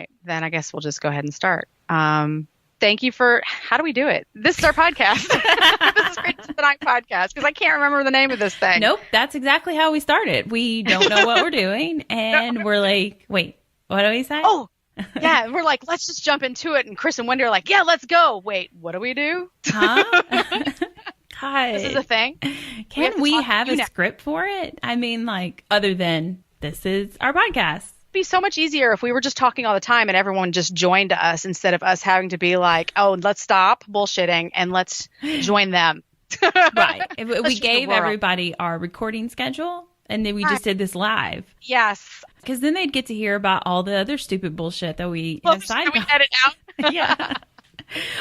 right, then I guess we'll just go ahead and start. Thank you for, how do we do it? This is our podcast. This is Creatures of the Night Podcast, because I can't remember the name of this thing. Nope, that's exactly how we started. We don't know what we're doing, and we're like, wait, what do we say? Oh, yeah, we're like, let's just jump into it, and Chris and Wendy are like, yeah, let's go. Wait, what do we do? Huh? God. This is a thing? Can we have a script for it? I mean, like, other than this is our podcast. Be so much easier if we were just talking all the time and everyone just joined us instead of us having to be like, oh, let's stop bullshitting and let's join them. Right. If we gave everybody our recording schedule and then we just did this live. Yes. Because then they'd get to hear about all the other stupid bullshit that we decide. We edit out. Yeah.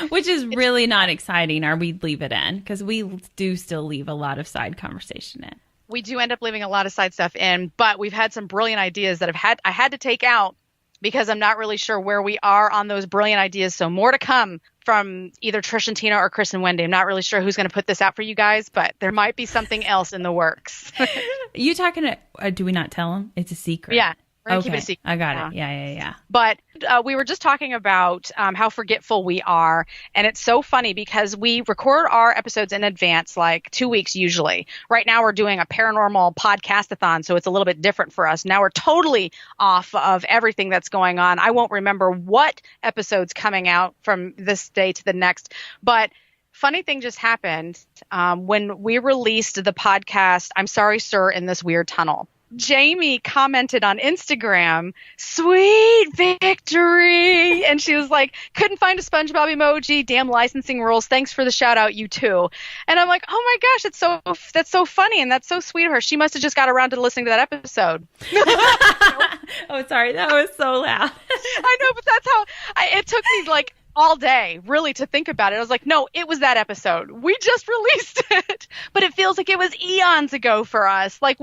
Which is really not exciting, or we'd leave it in, because we do still leave a lot of side conversation in. We do end up leaving a lot of side stuff in, but we've had some brilliant ideas that I had to take out because I'm not really sure where we are on those brilliant ideas. So more to come from either Trish and Tina or Chris and Wendy. I'm not really sure who's going to put this out for you guys, but there might be something else in the works. You talking to, do we not tell them? It's a secret. Yeah. We're going to keep it a secret. I got it. Yeah. But we were just talking about how forgetful we are. And it's so funny because we record our episodes in advance, like 2 weeks usually. Right now we're doing a paranormal podcast-a-thon, so it's a little bit different for us. Now we're totally off of everything that's going on. I won't remember what episode's coming out from this day to the next. But funny thing just happened when we released the podcast, I'm Sorry, Sir, in This Weird Tunnel. Jamie commented on Instagram, sweet victory. And she was like, couldn't find a Spongebob emoji. Damn licensing rules. Thanks for the shout out, you too. And I'm like, oh my gosh, that's so funny. And that's so sweet of her. She must have just got around to listening to that episode. Oh, sorry. That was so loud. I know, but that's how it took me like all day really to think about it. I was like, no, it was that episode. We just released it. But it feels like it was eons ago for us. Like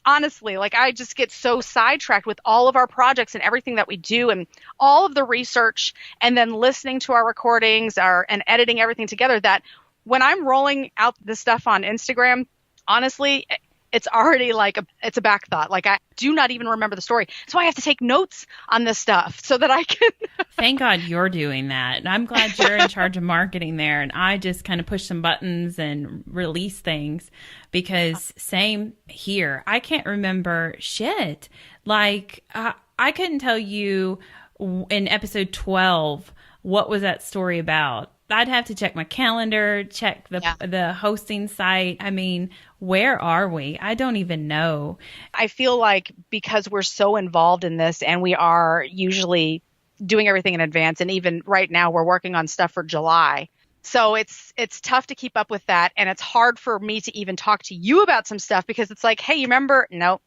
honestly, like I just get so sidetracked with all of our projects and everything that we do and all of the research and then listening to our recordings and editing everything together that when I'm rolling out the stuff on Instagram, honestly, it's already like it's a back thought. Like I do not even remember the story. So I have to take notes on this stuff so that I can. Thank God you're doing that. And I'm glad you're in charge of marketing there. And I just kind of push some buttons and release things because same here. I can't remember shit. Like I couldn't tell you in episode 12, what was that story about? I'd have to check my calendar, check the hosting site. I mean, where are we? I don't even know. I feel like because we're so involved in this and we are usually doing everything in advance, and even right now we're working on stuff for July. So it's tough to keep up with that. And it's hard for me to even talk to you about some stuff because it's like, hey, you remember? No.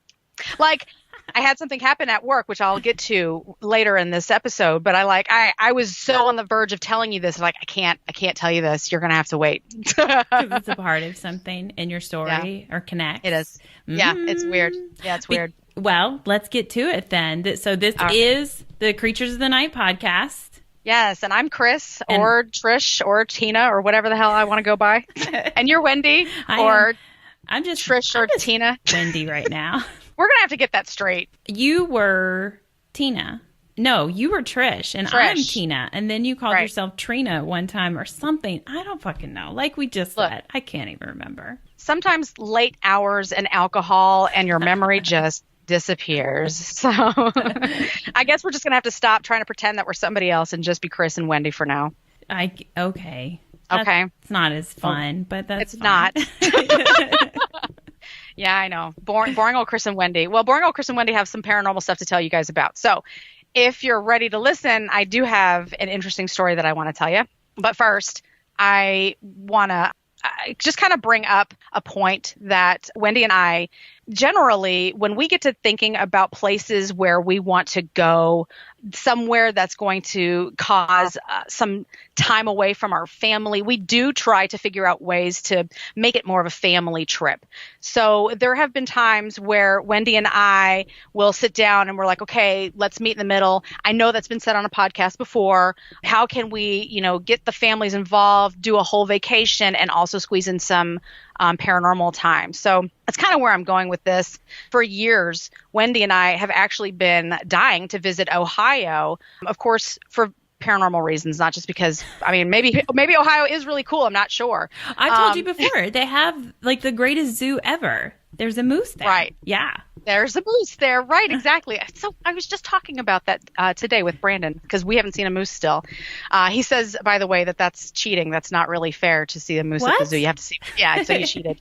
Like I had something happen at work, which I'll get to later in this episode, but I was so on the verge of telling you this. Like, I can't tell you this. You're going to have to wait. It's a part of something in your story or connect. It is. Yeah. It's weird. Yeah. It's weird. Well, let's get to it then. So this is the Creatures of the Night podcast. Yes. And I'm Chris or Trish or Tina or whatever the hell I want to go by. And you're Wendy I'm just Trish or Tina. Wendy right now. We're going to have to get that straight. You were Tina. No, you were Trish, and I'm Tina. And then you called yourself Trina one time or something. I don't fucking know. Like we just said. I can't even remember. Sometimes late hours and alcohol and your memory just disappears. So I guess we're just going to have to stop trying to pretend that we're somebody else and just be Chris and Wendy for now. Okay. It's not as fun, but that's it's fine. Not. Yeah, I know. Boring old Chris and Wendy. Well, boring old Chris and Wendy have some paranormal stuff to tell you guys about. So if you're ready to listen, I do have an interesting story that I want to tell you. But first, I want to just kind of bring up a point that Wendy and I generally, when we get to thinking about places where we want to go, somewhere that's going to cause some time away from our family, we do try to figure out ways to make it more of a family trip. So there have been times where Wendy and I will sit down and we're like, okay, let's meet in the middle. I know that's been said on a podcast before. How can we, get the families involved, do a whole vacation, and also squeeze in some paranormal time. So that's kind of where I'm going with this. For years, Wendy and I have actually been dying to visit Ohio, of course, for paranormal reasons, not just because, I mean, maybe Ohio is really cool. I'm not sure. I told you before, they have like the greatest zoo ever. There's a moose there. Right. Yeah. There's a moose there. Right. Exactly. So I was just talking about that today with Brandon because we haven't seen a moose still. He says, by the way, that's cheating. That's not really fair to see a moose at the zoo. You have to see. Yeah. So you cheated.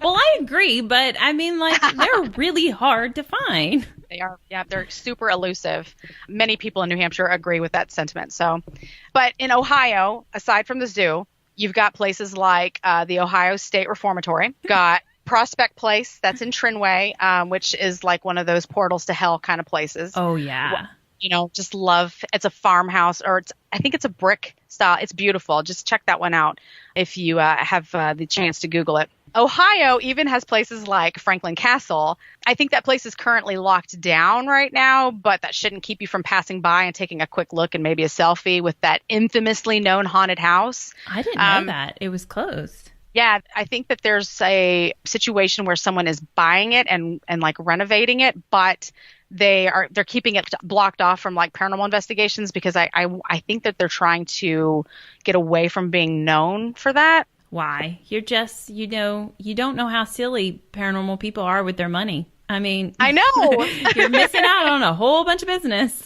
Well, I agree. But I mean, like, they're really hard to find. They are. Yeah. They're super elusive. Many people in New Hampshire agree with that sentiment. So, but in Ohio, aside from the zoo, you've got places like the Ohio State Reformatory. Got Prospect Place, that's in Trinway, which is like one of those portals to hell kind of places. Oh, yeah. You know, just love. It's a farmhouse, or I think it's a brick style. It's beautiful. Just check that one out if you have the chance to Google it. Ohio even has places like Franklin Castle. I think that place is currently locked down right now, but that shouldn't keep you from passing by and taking a quick look and maybe a selfie with that infamously known haunted house. I didn't know that. It was closed. Yeah, I think that there's a situation where someone is buying it and like renovating it, but they're keeping it blocked off from like paranormal investigations because I think that they're trying to get away from being known for that. Why? You're just, you don't know how silly paranormal people are with their money. I mean, I know. You're missing out on a whole bunch of business.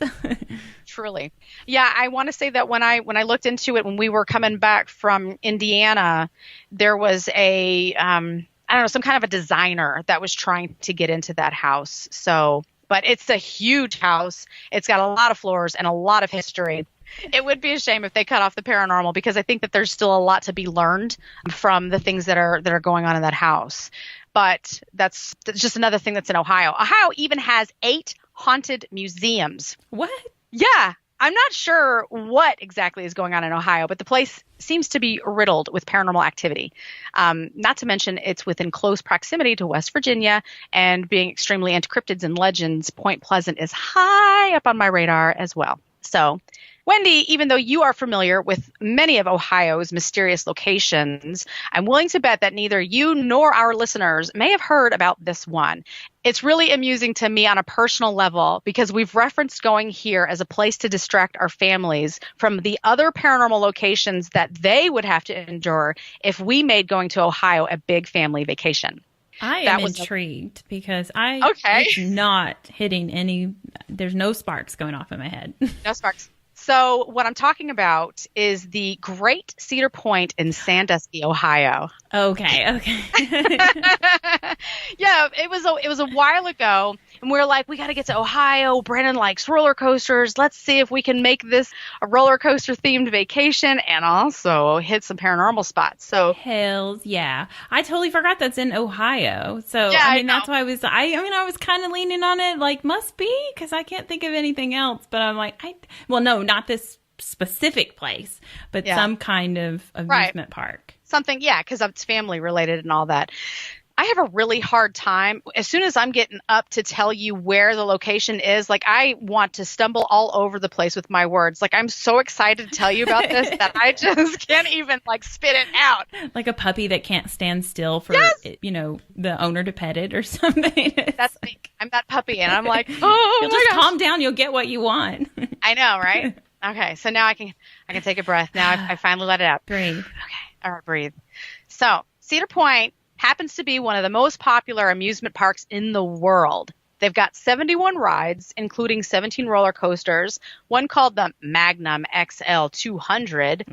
Truly. Yeah, I want to say that when I looked into it, when we were coming back from Indiana, there was some kind of a designer that was trying to get into that house. So, but it's a huge house. It's got a lot of floors and a lot of history. It would be a shame if they cut off the paranormal because I think that there's still a lot to be learned from the things that are going on in that house. But that's just another thing that's in Ohio. Ohio even has 8 haunted museums. What? Yeah. I'm not sure what exactly is going on in Ohio, but the place seems to be riddled with paranormal activity. Not to mention it's within close proximity to West Virginia, and being extremely into cryptids and legends, Point Pleasant is high up on my radar as well. So, Wendy, even though you are familiar with many of Ohio's mysterious locations, I'm willing to bet that neither you nor our listeners may have heard about this one. It's really amusing to me on a personal level because we've referenced going here as a place to distract our families from the other paranormal locations that they would have to endure if we made going to Ohio a big family vacation. I am intrigued because it's not hitting any, there's no sparks going off in my head. No sparks. So what I'm talking about is the Great Cedar Point in Sandusky, Ohio. Okay. Yeah, it was a while ago, and we were like, we got to get to Ohio. Brandon likes roller coasters. Let's see if we can make this a roller coaster themed vacation and also hit some paranormal spots. So hells yeah, I totally forgot that's in Ohio. So yeah, I mean that's why I was kind of leaning on it, like must be because I can't think of anything else. But I'm like, no, not this specific place, but some kind of amusement park. Something, yeah, because it's family related and all that. I have a really hard time. As soon as I'm getting up to tell you where the location is, like I want to stumble all over the place with my words. Like I'm so excited to tell you about this that I just can't even like spit it out. Like a puppy that can't stand still for, the owner to pet it or something. That's me. I'm that puppy and I'm like, oh, you'll just calm down. You'll get what you want. I know, right? Okay. So now I can take a breath. Now I finally let it out. Breathe. Okay. All right. Breathe. So Cedar Point happens to be one of the most popular amusement parks in the world. They've got 71 rides, including 17 roller coasters, one called the Magnum XL 200.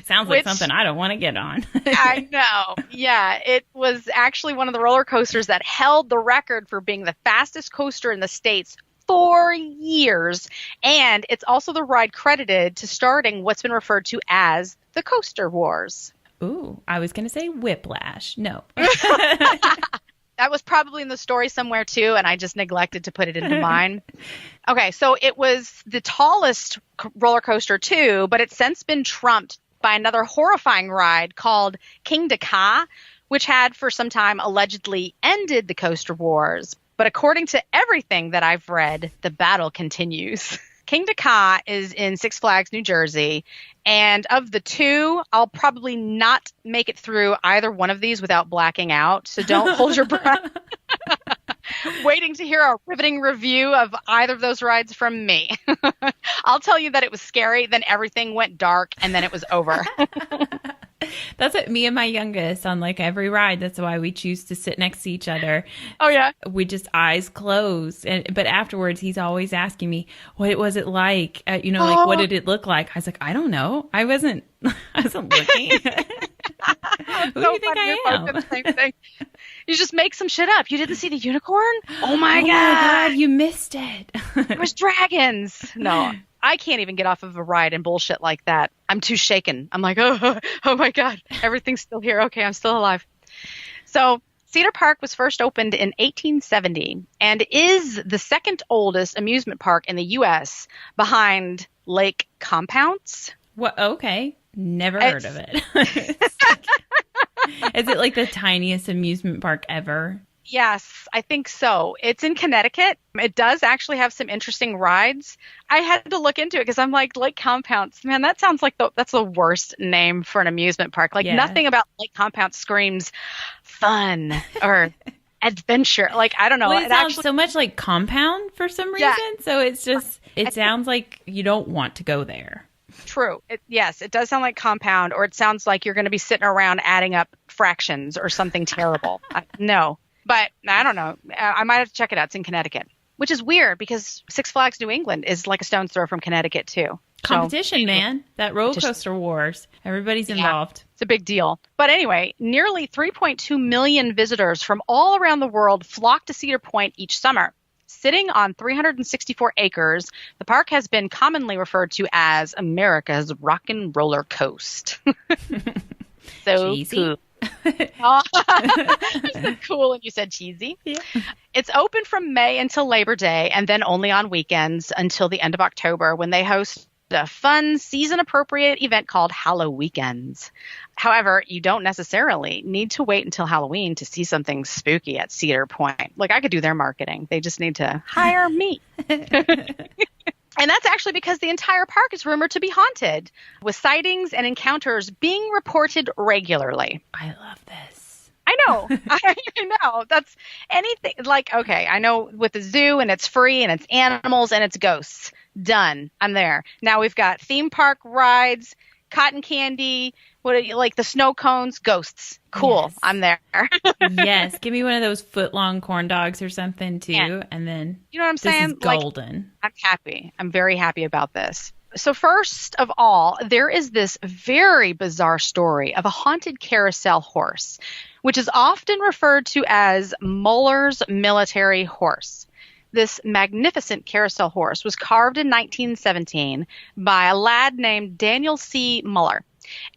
Sounds like something I don't want to get on. I know. Yeah, it was actually one of the roller coasters that held the record for being the fastest coaster in the States for years. And it's also the ride credited to starting what's been referred to as the Coaster Wars. Ooh, I was going to say Whiplash. No. That was probably in the story somewhere too, and I just neglected to put it into mine. Okay, so it was the tallest roller coaster too, but it's since been trumped by another horrifying ride called King Ka, which had for some time allegedly ended the Coaster Wars. But according to everything that I've read, the battle continues. King Ka is in Six Flags, New Jersey. And of the two, I'll probably not make it through either one of these without blacking out. So don't hold your breath. Waiting to hear a riveting review of either of those rides from me. I'll tell you that it was scary, then everything went dark, and then it was over. That's what me and my youngest on like every ride. That's why we choose to sit next to each other. Oh, yeah. We just eyes closed. But afterwards, he's always asking me, what was it like? Like, what did it look like? I was like, I don't know. I wasn't looking. Who do you think I am? Same thing. You just make some shit up. You didn't see the unicorn? Oh my God, you missed it. It was dragons. No, I can't even get off of a ride and bullshit like that. I'm too shaken. I'm like, oh my God, everything's still here. Okay, I'm still alive. So Cedar Park was first opened in 1870 and is the second oldest amusement park in the U.S. behind Lake Compounce. What? Okay. Never heard of it. Is it like the tiniest amusement park ever? Yes, I think so. It's in Connecticut. It does actually have some interesting rides. I had to look into it because I'm like, Lake Compounce, man, that sounds like that's the worst name for an amusement park. Like nothing about Lake Compounce screams fun or adventure. Like, I don't know. Well, it sounds so much like Compound for some reason. Yeah. So it's just, it sounds like you don't want to go there. True. Yes, it does sound like Compound, or it sounds like you're going to be sitting around adding up fractions or something terrible. No, but I don't know. I might have to check it out. It's in Connecticut, which is weird because Six Flags New England is like a stone's throw from Connecticut too. Competition, man. That roller coaster wars. Everybody's involved. It's a big deal. But anyway, nearly 3.2 million visitors from all around the world flock to Cedar Point each summer. Sitting on 364 acres, the park has been commonly referred to as America's rock and roller coast. So cheesy. Cool. Cool, and you said cheesy. Yeah. It's open from May until Labor Day, and then only on weekends until the end of October, when they host a fun season-appropriate event called Hallow Weekends. However, you don't necessarily need to wait until Halloween to see something spooky at Cedar Point. Like, I could do their marketing. They just need to hire me. And that's actually because the entire park is rumored to be haunted, with sightings and encounters being reported regularly. I love this. I know. I know. That's anything. Like, okay, I know with the zoo and it's free and it's animals and it's ghosts. Done. I'm there. Now we've got theme park rides, cotton candy, like the snow cones, ghosts. Cool. Yes. I'm there. Yes. Give me one of those foot-long corn dogs or something too. Yeah. And then you know what I'm saying? This is golden. Like, I'm happy. I'm very happy about this. So first of all, there is this very bizarre story of a haunted carousel horse, which is often referred to as Muller's military horse. This magnificent carousel horse was carved in 1917 by a lad named Daniel C. Muller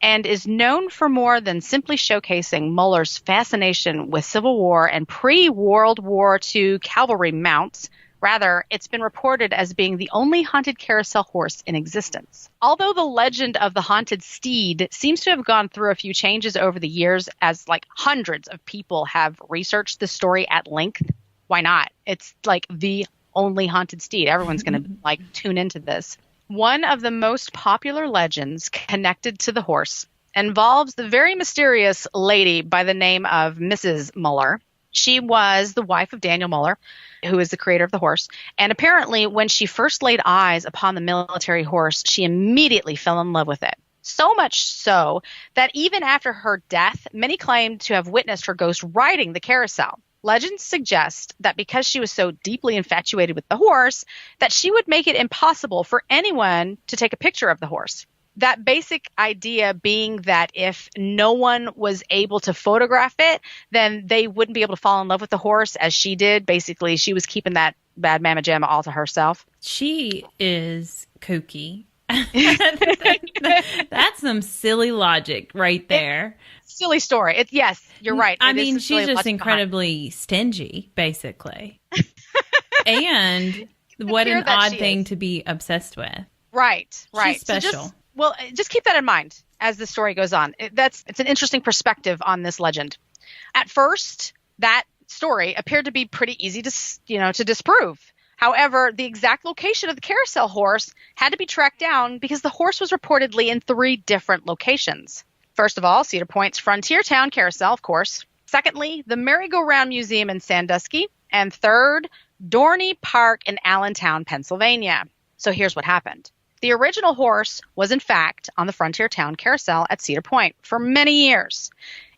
and is known for more than simply showcasing Muller's fascination with Civil War and pre-World War II cavalry mounts. Rather, it's been reported as being the only haunted carousel horse in existence. Although the legend of the haunted steed seems to have gone through a few changes over the years, as like hundreds of people have researched the story at length, why not? It's like the only haunted steed. Everyone's going to like tune into this. One of the most popular legends connected to the horse involves the very mysterious lady by the name of Mrs. Muller. She was the wife of Daniel Muller, who is the creator of the horse. And apparently when she first laid eyes upon the military horse, she immediately fell in love with it. So much so that even after her death, many claimed to have witnessed her ghost riding the carousel. Legends suggest that because she was so deeply infatuated with the horse, that she would make it impossible for anyone to take a picture of the horse. That basic idea being that if no one was able to photograph it, then they wouldn't be able to fall in love with the horse as she did. Basically, she was keeping that bad mamma jamma all to herself. She is kooky. That's some silly logic right there. Silly story. Yes, you're right. I mean, she's just incredibly stingy, basically. And what an odd thing to be obsessed with. Right. She's special. So just keep that in mind as the story goes on. It's an interesting perspective on this legend. At first, that story appeared to be pretty easy to disprove. However, the exact location of the carousel horse had to be tracked down because the horse was reportedly in 3 different locations. First of all, Cedar Point's Frontier Town Carousel, of course. Secondly, the Merry-Go-Round Museum in Sandusky. And third, Dorney Park in Allentown, Pennsylvania. So here's what happened. The original horse was, in fact, on the Frontier Town Carousel at Cedar Point for many years.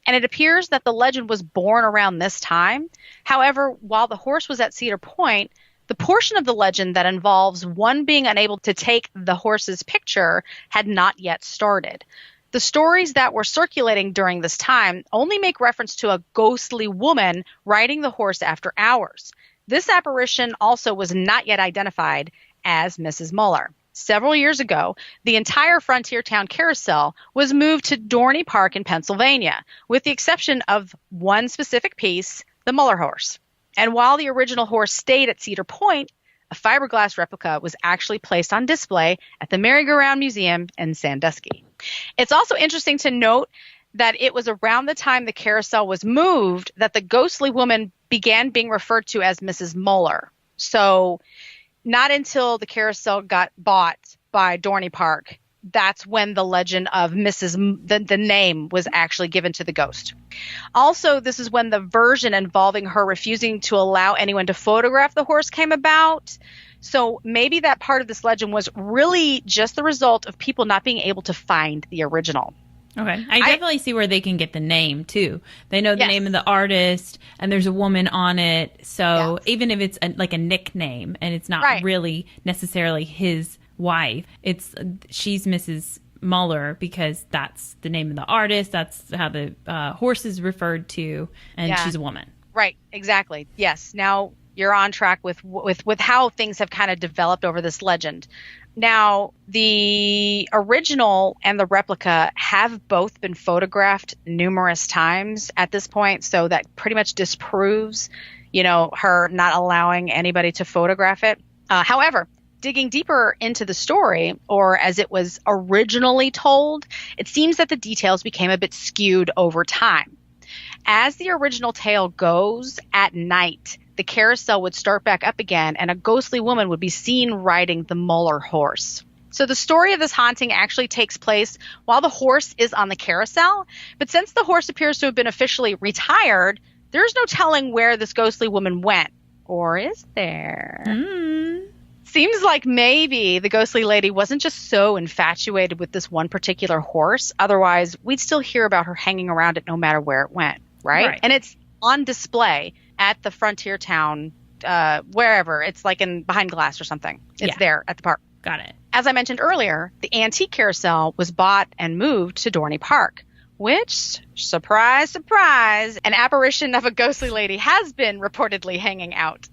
And it appears that the legend was born around this time. However, while the horse was at Cedar Point, the portion of the legend that involves one being unable to take the horse's picture had not yet started. The stories that were circulating during this time only make reference to a ghostly woman riding the horse after hours. This apparition also was not yet identified as Mrs. Muller. Several years ago, the entire Frontier Town Carousel was moved to Dorney Park in Pennsylvania, with the exception of one specific piece, the Muller horse. And while the original horse stayed at Cedar Point, a fiberglass replica was actually placed on display at the Merry-Go-Round Museum in Sandusky. It's also interesting to note that it was around the time the carousel was moved that the ghostly woman began being referred to as Mrs. Muller. So not until the carousel got bought by Dorney Park, that's when the legend of the name was actually given to the ghost. Also, this is when the version involving her refusing to allow anyone to photograph the horse came about. So maybe that part of this legend was really just the result of people not being able to find the original. Okay. I definitely see where they can get the name, too. They know the name of the artist, and there's a woman on it. So even if it's like a nickname, and it's not really necessarily his wife, she's Mrs. Muller because that's the name of the artist. That's how the horse is referred to, and she's a woman. Right. Exactly. Yes. Now you're on track with how things have kind of developed over this legend. Now, the original and the replica have both been photographed numerous times at this point, so that pretty much disproves, her not allowing anybody to photograph it. However, digging deeper into the story, or as it was originally told, it seems that the details became a bit skewed over time. As the original tale goes, at night, the carousel would start back up again and a ghostly woman would be seen riding the Muller horse. So the story of this haunting actually takes place while the horse is on the carousel, but since the horse appears to have been officially retired, there's no telling where this ghostly woman went. Or is there? Seems like maybe the ghostly lady wasn't just so infatuated with this one particular horse. Otherwise, we'd still hear about her hanging around it no matter where it went, right? And it's on display at the Frontier Town, wherever. It's like behind glass or something. It's there at the park. Got it. As I mentioned earlier, the antique carousel was bought and moved to Dorney Park, which, surprise, surprise, an apparition of a ghostly lady has been reportedly hanging out.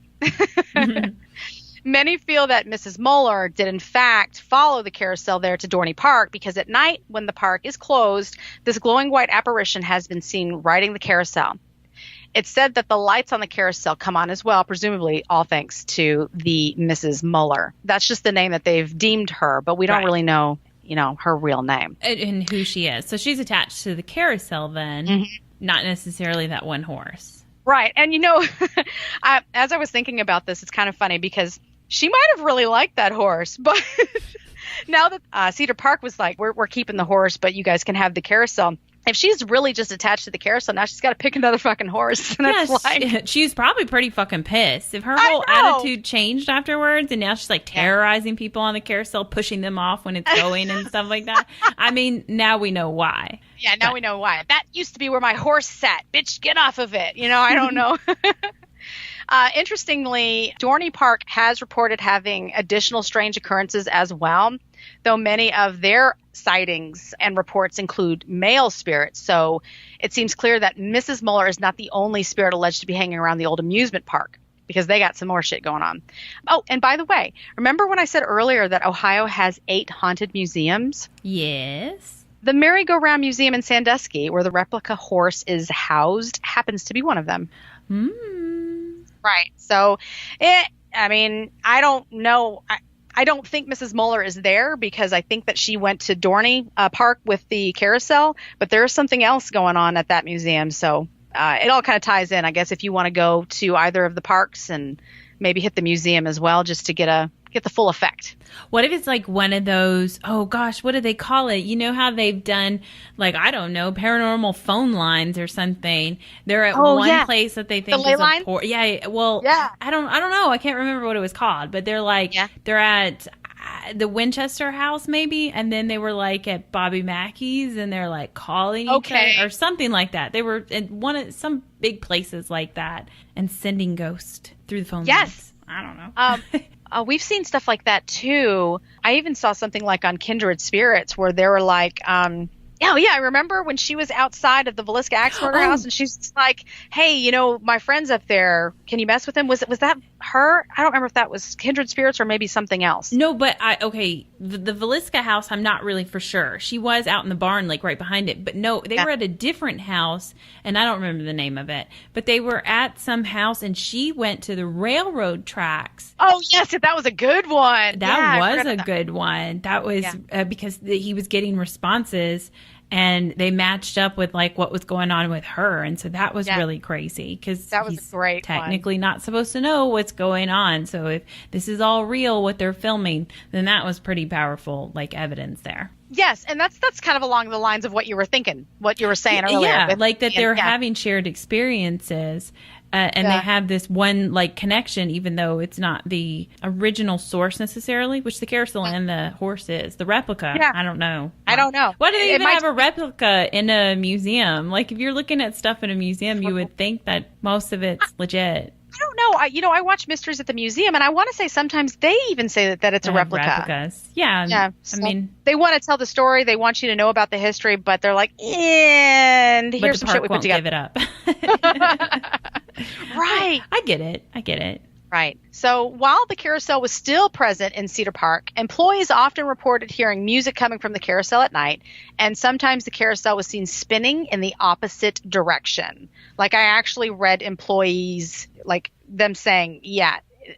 Many feel that Mrs. Muller did in fact follow the carousel there to Dorney Park because at night when the park is closed, this glowing white apparition has been seen riding the carousel. It's said that the lights on the carousel come on as well, presumably all thanks to the Mrs. Muller. That's just the name that they've deemed her, but we don't really know, her real name. And who she is. So she's attached to the carousel then, not necessarily that one horse. Right. And, as I was thinking about this, it's kind of funny because she might have really liked that horse, but now that Cedar Park was like, we're keeping the horse, but you guys can have the carousel. If she's really just attached to the carousel, now she's got to pick another fucking horse. And it's she's probably pretty fucking pissed. If her whole attitude changed afterwards and now she's like terrorizing people on the carousel, pushing them off when it's going and stuff like that. I mean, now we know why. Yeah, now we know why. That used to be where my horse sat. Bitch, get off of it. I don't know. Interestingly, Dorney Park has reported having additional strange occurrences as well, though many of their sightings and reports include male spirits. So it seems clear that Mrs. Muller is not the only spirit alleged to be hanging around the old amusement park because they got some more shit going on. Oh, and by the way, remember when I said earlier that Ohio has 8 haunted museums? Yes. The Merry-Go-Round Museum in Sandusky, where the replica horse is housed, happens to be one of them. Right. So, I don't know. I don't think Mrs. Muller is there because I think that she went to Dorney Park with the carousel, but there's something else going on at that museum. So it all kind of ties in, I guess, if you want to go to either of the parks and maybe hit the museum as well, just to get the full effect. What if it's like one of those, oh gosh, what do they call it? You know how they've done, like, I don't know, paranormal phone lines or something. They're at one place that they think the ley is line? I don't know. I can't remember what it was called, but they're like, they're at the Winchester house maybe, and then they were like at Bobby Mackey's, and they're like calling each other or something like that. They were in some big places like that and sending ghosts through the phone lines. I don't know. We've seen stuff like that too. I even saw something like on Kindred Spirits where they were like, I remember when she was outside of the Villisca axe murder house, and she's like, hey, my friend's up there. Can you mess with him? Was that her? I don't remember if that was Kindred Spirits or maybe something else. No, but the Villisca house, I'm not really for sure. She was out in the barn, like right behind it. But no, they were at a different house, and I don't remember the name of it. But they were at some house, and she went to the railroad tracks. Oh, yes, that was a good one. That was a good one. That was because he was getting responses, and they matched up with like what was going on with her, and so that was really crazy because that was a great technically not supposed to know what's going on. So if this is all real, what they're filming, then that was pretty powerful, like evidence there. Yes, and that's kind of along the lines of what you were thinking, what you were saying earlier. Yeah, like that they're having shared experiences. And they have this one like connection, even though it's not the original source necessarily, which the carousel and the horse is. The replica, I don't know. I don't know. Why do they even have a replica in a museum? Like if you're looking at stuff in a museum, you would think that most of it's legit. I don't know. I watch Mysteries at the Museum, and I want to say sometimes they even say that it's a replica. Replicas. Yeah. So I mean, they want to tell the story. They want you to know about the history, but they're like, and here's some shit we put together. Give it up. Right. I get it. Right. So while the carousel was still present in Cedar Park, employees often reported hearing music coming from the carousel at night, and sometimes the carousel was seen spinning in the opposite direction. Like I actually read employees, like them saying,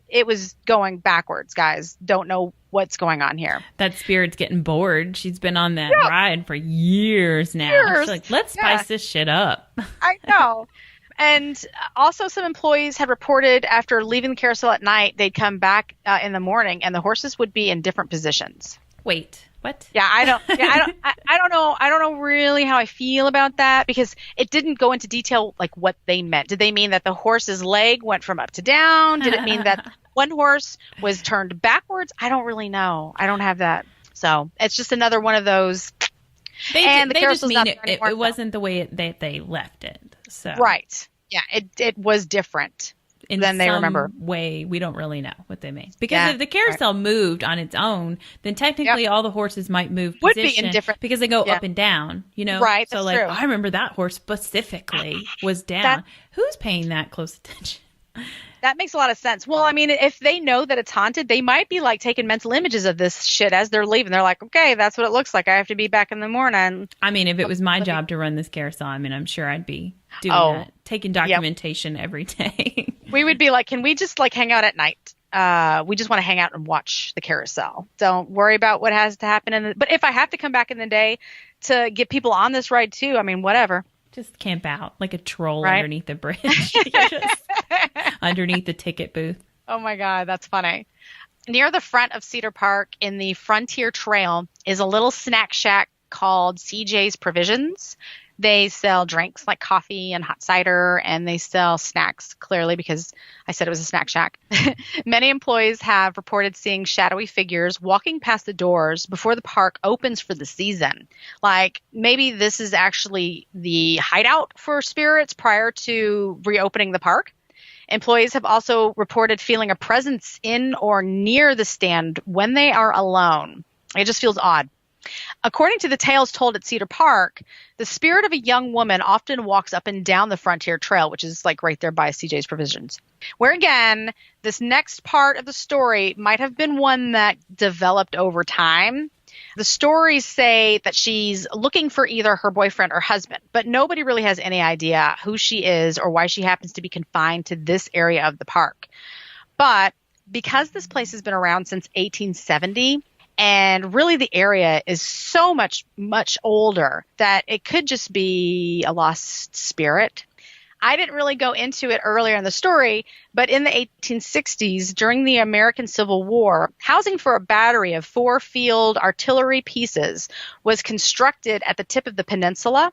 it was going backwards, guys. Don't know what's going on here. That spirit's getting bored. She's been on that ride for years now. She's like, let's spice this shit up. I know. And also some employees had reported after leaving the carousel at night, they'd come back in the morning and the horses would be in different positions. Wait, what? Yeah, I don't know. I don't know really how I feel about that because it didn't go into detail like what they meant. Did they mean that the horse's leg went from up to down? Did it mean that one horse was turned backwards? I don't really know. I don't have that. So it's just another one of those. They just mean it wasn't the way that they left it. So right. Yeah, it was different than they remember. Way we don't really know what they mean because if the carousel moved on its own, then technically all the horses might move would position be in different because they go up and down. Right? So like, I remember that horse specifically was down. Who's paying that close attention? That makes a lot of sense. Well, I mean, if they know that it's haunted, they might be like taking mental images of this shit as they're leaving. They're like, okay, that's what it looks like. I have to be back in the morning. I mean, if it was my job to run this carousel, I mean, I'm sure I'd be doing that, taking documentation every day. We would be like, can we just like hang out at night? We just want to hang out and watch the carousel. Don't worry about what has to happen. But if I have to come back in the day to get people on this ride too, I mean, whatever. Just camp out like a troll underneath the bridge. Just underneath the ticket booth. Oh my God, that's funny. Near the front of Cedar Park in the Frontier Trail is a little snack shack called CJ's Provisions. They sell drinks like coffee and hot cider, and they sell snacks, clearly, because I said it was a snack shack. Many employees have reported seeing shadowy figures walking past the doors before the park opens for the season. Like, maybe this is actually the hideout for spirits prior to reopening the park. Employees have also reported feeling a presence in or near the stand when they are alone. It just feels odd. According to the tales told at Cedar Park, the spirit of a young woman often walks up and down the Frontier Trail, which is like right there by CJ's Provisions. Where again, this next part of the story might have been one that developed over time. The stories say that she's looking for either her boyfriend or husband, but nobody really has any idea who she is or why she happens to be confined to this area of the park. But because this place has been around since 1870, and really the area is so much older that it could just be a lost spirit. I didn't really go into it earlier in the story, but in the 1860s, during the American Civil War, housing for a battery of 4 field artillery pieces was constructed at the tip of the peninsula.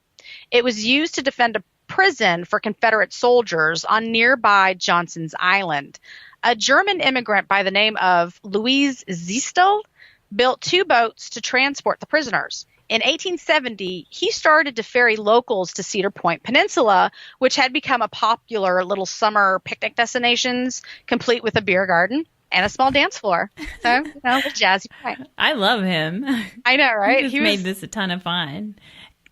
It was used to defend a prison for Confederate soldiers on nearby Johnson's Island. A German immigrant by the name of Louis Ziestel built 2 boats to transport the prisoners. In 1870, he started to ferry locals to Cedar Point Peninsula, which had become a popular little summer picnic destination, complete with a beer garden and a small dance floor. So, a jazzy point. I love him. I know, right? He made this a ton of fun.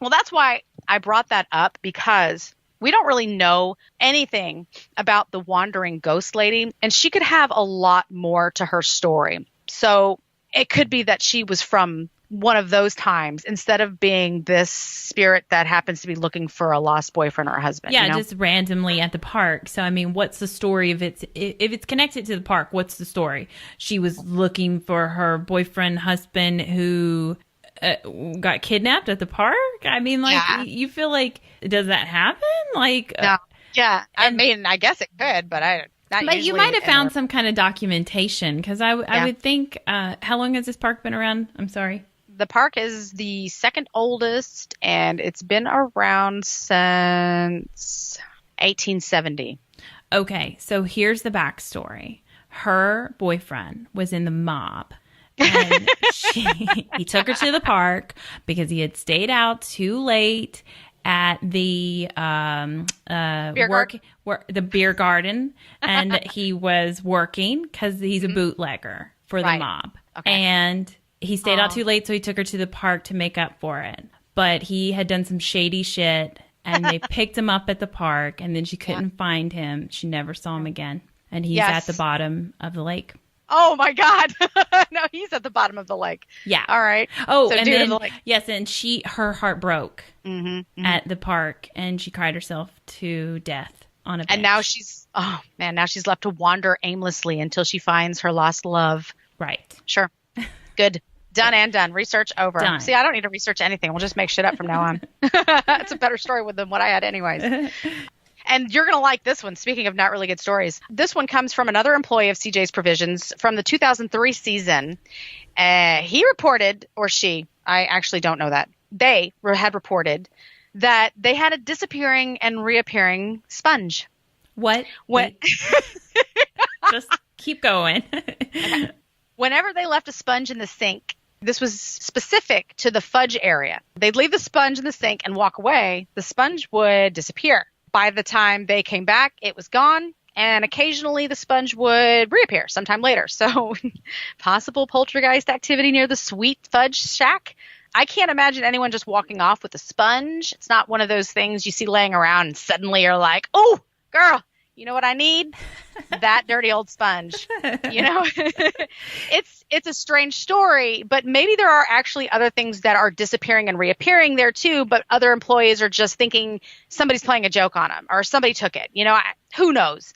Well, that's why I brought that up, because we don't really know anything about the wandering ghost lady, and she could have a lot more to her story. So it could be that she was from one of those times instead of being this spirit that happens to be looking for a lost boyfriend or husband. Yeah, just randomly at the park. So, I mean, what's the story if it's connected to the park? What's the story? She was looking for her boyfriend, husband who got kidnapped at the park. I mean, like, you feel like, does that happen? Like, no. Yeah. I mean, I guess it could, but but you might have found some kind of documentation, because I would think, how long has this park been around? I'm sorry. The park is the second oldest, and it's been around since 1870. Okay, so here's the backstory. Her boyfriend was in the mob, and he took her to the park because he had stayed out too late at the the beer garden, and he was working because he's a bootlegger for the mob. Okay. And he stayed out too late, so he took her to the park to make up for it. But he had done some shady shit, and they picked him up at the park, and then she couldn't find him. She never saw him again. And he's at the bottom of the lake. Oh, my God. No, he's at the bottom of the lake. Yeah. All right. Oh, so and then, yes, and her heart broke at the park, and she cried herself to death on a bench. And now now she's left to wander aimlessly until she finds her lost love. Right. Sure. Good. Done and done. Research over. Done. See, I don't need to research anything. We'll just make shit up from now on. It's a better story than what I had anyways. And you're going to like this one. Speaking of not really good stories, this one comes from another employee of CJ's Provisions from the 2003 season. He reported, or she, I actually don't know that. They had reported that they had a disappearing and reappearing sponge. What? Just keep going. Okay. Whenever they left a sponge in the sink, this was specific to the fudge area. They'd leave the sponge in the sink and walk away. The sponge would disappear. By the time they came back, it was gone. And occasionally the sponge would reappear sometime later. So possible poltergeist activity near the Sweet Fudge Shack. I can't imagine anyone just walking off with a sponge. It's not one of those things you see laying around and suddenly you're like, oh, girl, you know what I need? That dirty old sponge. You know, it's a strange story, but maybe there are actually other things that are disappearing and reappearing there too. But other employees are just thinking somebody's playing a joke on them or somebody took it. You know, who knows?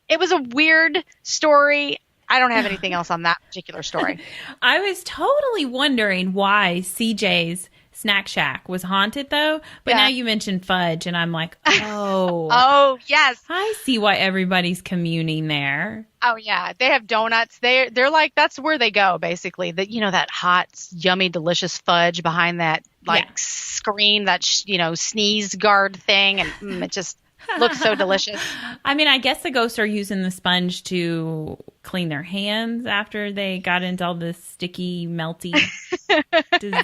It was a weird story. I don't have anything else on that particular story. I was totally wondering why CJ's Snack Shack was haunted, though. But now you mentioned fudge, and I'm like, oh. Oh, yes. I see why everybody's communing there. Oh, yeah. They have donuts. They're like, that's where they go, basically. That hot, yummy, delicious fudge behind that, screen, that, sneeze guard thing. And it just looks so delicious. I mean, I guess the ghosts are using the sponge to clean their hands after they got into all the sticky, melty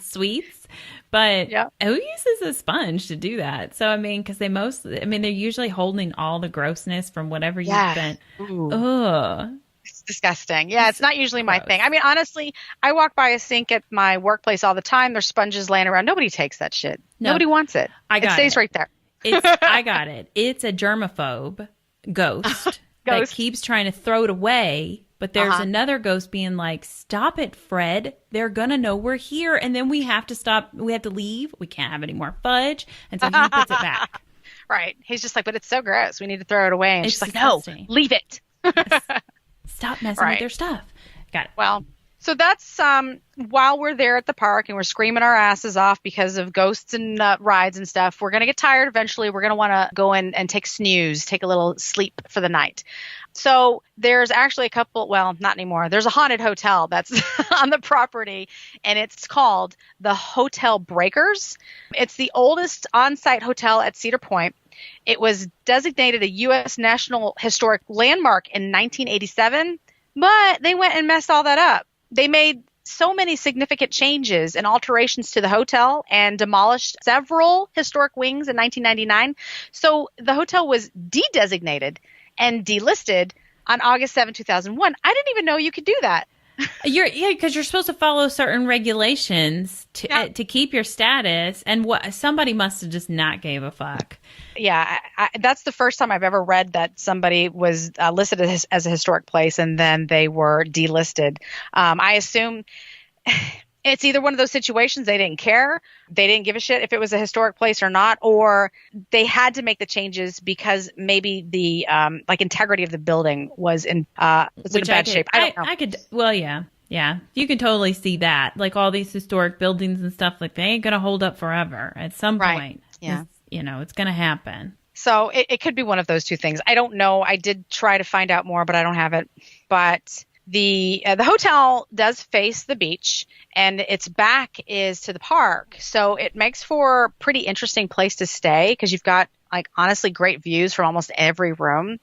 sweets. But who uses a sponge to do that? So, I mean, because they're usually holding all the grossness from whatever you've been. Ugh. It's disgusting. Yeah, it's not usually my thing. I mean, honestly, I walk by a sink at my workplace all the time. There's sponges laying around. Nobody takes that shit. No. Nobody wants it. It stays right there. I got it. It's a germaphobe ghost that keeps trying to throw it away. But there's another ghost being like, stop it, Fred. They're going to know we're here. And then we have to stop. We have to leave. We can't have any more fudge. And so he puts it back. Right. He's just like, but it's so gross. We need to throw it away. And she's disgusting. Like, no, leave it. Stop messing with their stuff. Got it. Well, So that's while we're there at the park and we're screaming our asses off because of ghosts and rides and stuff, we're going to get tired eventually. We're going to want to go in and take a little sleep for the night. So there's actually a couple, well, not anymore. There's a haunted hotel that's on the property, and it's called the Hotel Breakers. It's the oldest on-site hotel at Cedar Point. It was designated a U.S. National Historic Landmark in 1987, but they went and messed all that up. They made so many significant changes and alterations to the hotel and demolished several historic wings in 1999. So the hotel was de-designated and delisted on August 7, 2001. I didn't even know you could do that. Because you're supposed to follow certain regulations to keep your status, and somebody must have just not gave a fuck. Yeah, that's the first time I've ever read that somebody was listed as a historic place and then they were delisted. I assume it's either one of those situations they didn't care, they didn't give a shit if it was a historic place or not, or they had to make the changes because maybe the integrity of the building was in bad shape. I don't know. Yeah, you can totally see that. Like all these historic buildings and stuff, like they ain't gonna hold up forever. At some point, yeah, it's gonna happen. So it could be one of those two things. I don't know. I did try to find out more, but I don't have it. But the hotel does face the beach, and its back is to the park. So it makes for a pretty interesting place to stay because you've got, like, honestly great views from almost every room.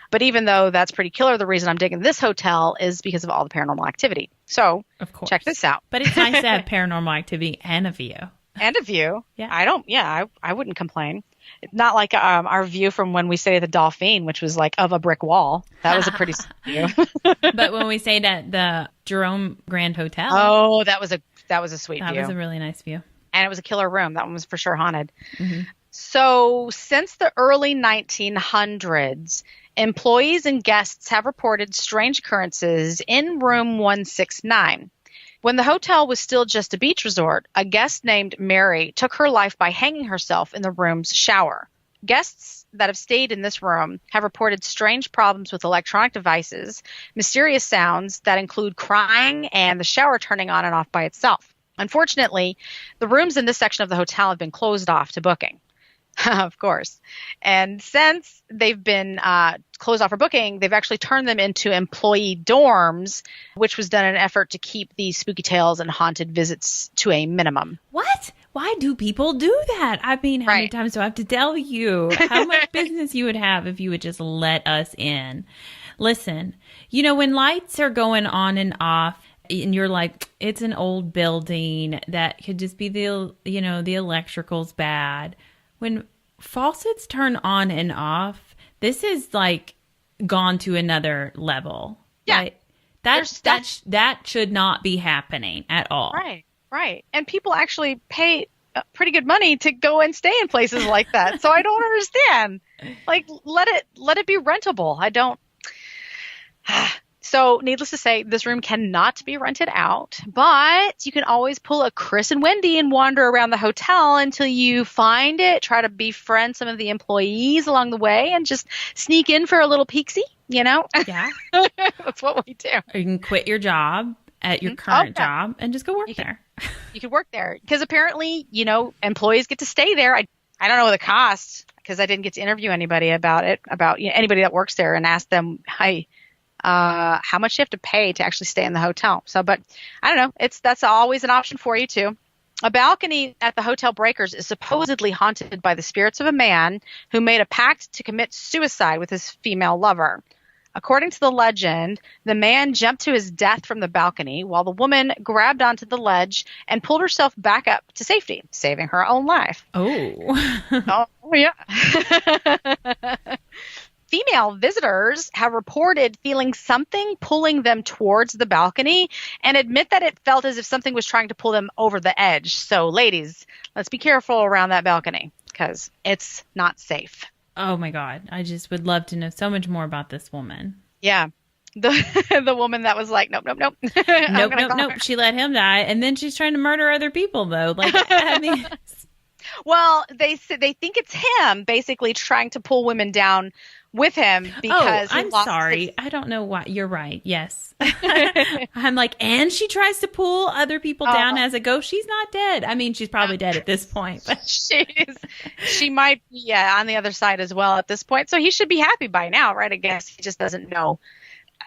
But even though that's pretty killer, the reason I'm digging this hotel is because of all the paranormal activity. So of course, check this out. But it's nice to have paranormal activity and a view. And a view. Yeah. I wouldn't complain. Not like our view from when we stayed at the Dolphin, which was like of a brick wall. That was a pretty view. But when we stayed at the Jerome Grand Hotel. Oh, that was a sweet view. That was a really nice view. And it was a killer room. That one was for sure haunted. Mm-hmm. So since the early 1900s, employees and guests have reported strange occurrences in room 169. When the hotel was still just a beach resort, a guest named Mary took her life by hanging herself in the room's shower. Guests that have stayed in this room have reported strange problems with electronic devices, mysterious sounds that include crying, and the shower turning on and off by itself. Unfortunately, the rooms in this section of the hotel have been closed off to booking. Of course. And since they've been closed off for booking, they've actually turned them into employee dorms, which was done in an effort to keep these spooky tales and haunted visits to a minimum. What? Why do people do that? I mean, how many times do I have to tell you how much business you would have if you would just let us in? Listen, when lights are going on and off, and you're like, it's an old building that could just be the electrical's bad. When faucets turn on and off, this is like gone to another level. Yeah. That should not be happening at all. Right. And people actually pay pretty good money to go and stay in places like that. So I don't understand. Like, let it be rentable. I don't. So needless to say, this room cannot be rented out, but you can always pull a Chris and Wendy and wander around the hotel until you find it, try to befriend some of the employees along the way, and just sneak in for a little peek-see, Yeah. That's what we do. Or you can quit your job at your current job and just go work there. You could work there because apparently, employees get to stay there. I don't know the cost because I didn't get to interview anybody about it, anybody that works there and ask them, hey, how much you have to pay to actually stay in the hotel. So, but I don't know. That's always an option for you too. A balcony at the Hotel Breakers is supposedly haunted by the spirits of a man who made a pact to commit suicide with his female lover. According to the legend, the man jumped to his death from the balcony while the woman grabbed onto the ledge and pulled herself back up to safety, saving her own life. Oh yeah. Female visitors have reported feeling something pulling them towards the balcony and admit that it felt as if something was trying to pull them over the edge. So, ladies, let's be careful around that balcony because it's not safe. Oh, my God. I just would love to know so much more about this woman. Yeah. The woman that was like, nope. Nope. She let him die. And then she's trying to murder other people, though. Like, I mean... Well, they think it's him basically trying to pull women down with him because I'm sorry. I don't know why. You're right. Yes. I'm like, and she tries to pull other people down as a ghost. She's not dead. I mean, she's probably dead at this point. But she might be on the other side as well at this point. So he should be happy by now, right? I guess he just doesn't know.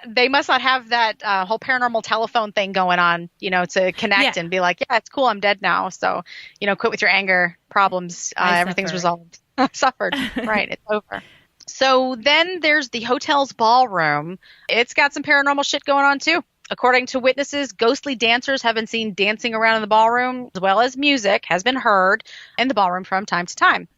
They must not have that whole paranormal telephone thing going on, to connect and be like, yeah, it's cool. I'm dead now. So, quit with your anger problems. Everything's resolved. I've suffered. Right. It's over. So then there's the hotel's ballroom. It's got some paranormal shit going on too. According to witnesses, ghostly dancers have been seen dancing around in the ballroom, as well as music has been heard in the ballroom from time to time.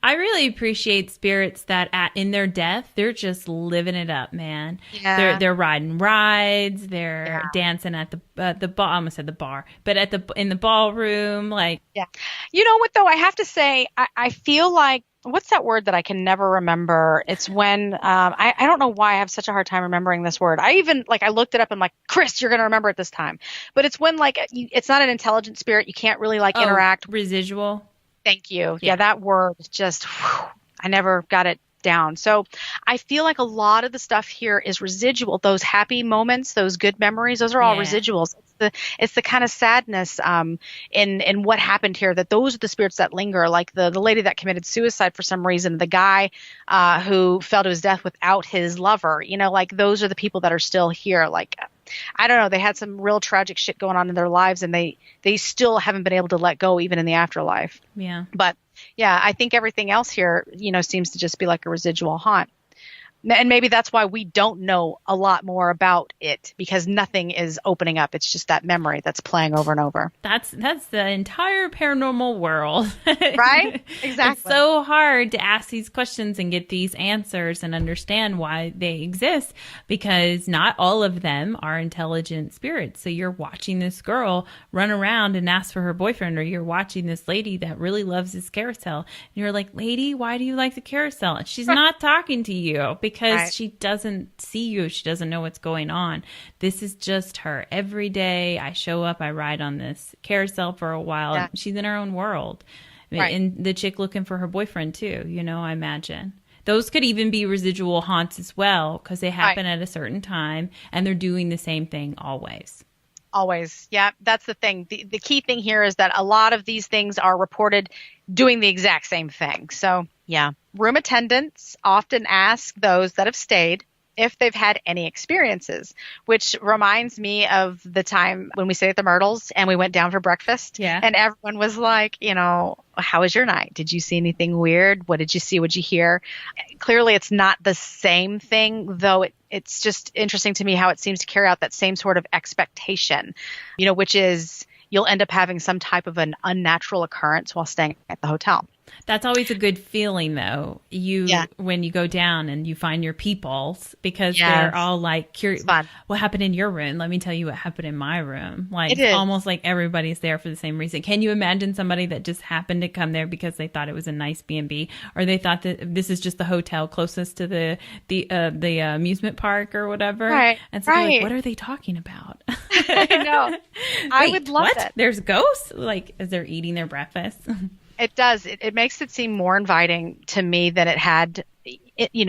I really appreciate spirits that in their death, they're just living it up, man. Yeah. They're riding rides, they're dancing at the bar. I almost said the bar, but in the ballroom, like. Yeah. You know what though? I have to say, I feel like, what's that word that I can never remember? It's when I don't know why I have such a hard time remembering this word. I looked it up and I'm like, Chris, you're gonna remember it this time. But it's when it's not an intelligent spirit. You can't really interact. Residual. Thank you. Yeah, that word just I never got it down. So I feel like a lot of the stuff here is residual. Those happy moments, those good memories, those are all residuals. It's the kind of sadness in what happened here, that those are the spirits that linger, like the lady that committed suicide for some reason, the guy who fell to his death without his lover, those are the people that are still here. Like, I don't know, they had some real tragic shit going on in their lives and they still haven't been able to let go even in the afterlife. Yeah. But yeah, I think everything else here, seems to just be like a residual haunt. And maybe that's why we don't know a lot more about it, because nothing is opening up. It's just that memory that's playing over and over. That's the entire paranormal world. Right? Exactly. It's so hard to ask these questions and get these answers and understand why they exist, because not all of them are intelligent spirits. So you're watching this girl run around and ask for her boyfriend, or you're watching this lady that really loves this carousel. And you're like, lady, why do you like the carousel? And she's not talking to you because she doesn't see you. She doesn't know what's going on. This is just her. Every day I show up, I ride on this carousel for a while. Yeah. She's in her own world. Right. And the chick looking for her boyfriend too, I imagine. Those could even be residual haunts as well, because they happen at a certain time and they're doing the same thing always. Always. Yeah, that's the thing. The key thing here is that a lot of these things are reported doing the exact same thing. So, yeah. Room attendants often ask those that have stayed if they've had any experiences, which reminds me of the time when we stayed at the Myrtles and we went down for breakfast. Yeah. And everyone was like, how was your night? Did you see anything weird? What did you see? What did you hear? Clearly, it's not the same thing, though it's just interesting to me how it seems to carry out that same sort of expectation, which is you'll end up having some type of an unnatural occurrence while staying at the hotel. That's always a good feeling, though. When you go down and you find your peoples, because they're all like curious. What happened in your room? Let me tell you what happened in my room. Like, it's almost like everybody's there for the same reason. Can you imagine somebody that just happened to come there because they thought it was a nice B&B, or they thought that this is just the hotel closest to the amusement park or whatever? Right. And so they're like, what are they talking about? I know. I would love it. There's ghosts? Like, as they're eating their breakfast? It does. It makes it seem more inviting to me than it had,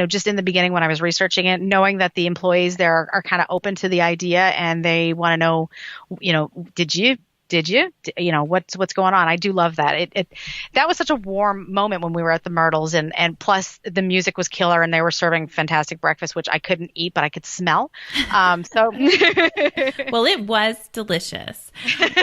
just in the beginning when I was researching it, knowing that the employees there are kind of open to the idea and they want to know, did you, what's going on? I do love that. That was such a warm moment when we were at the Myrtles, and plus the music was killer and they were serving fantastic breakfast, which I couldn't eat, but I could smell. Well, it was delicious,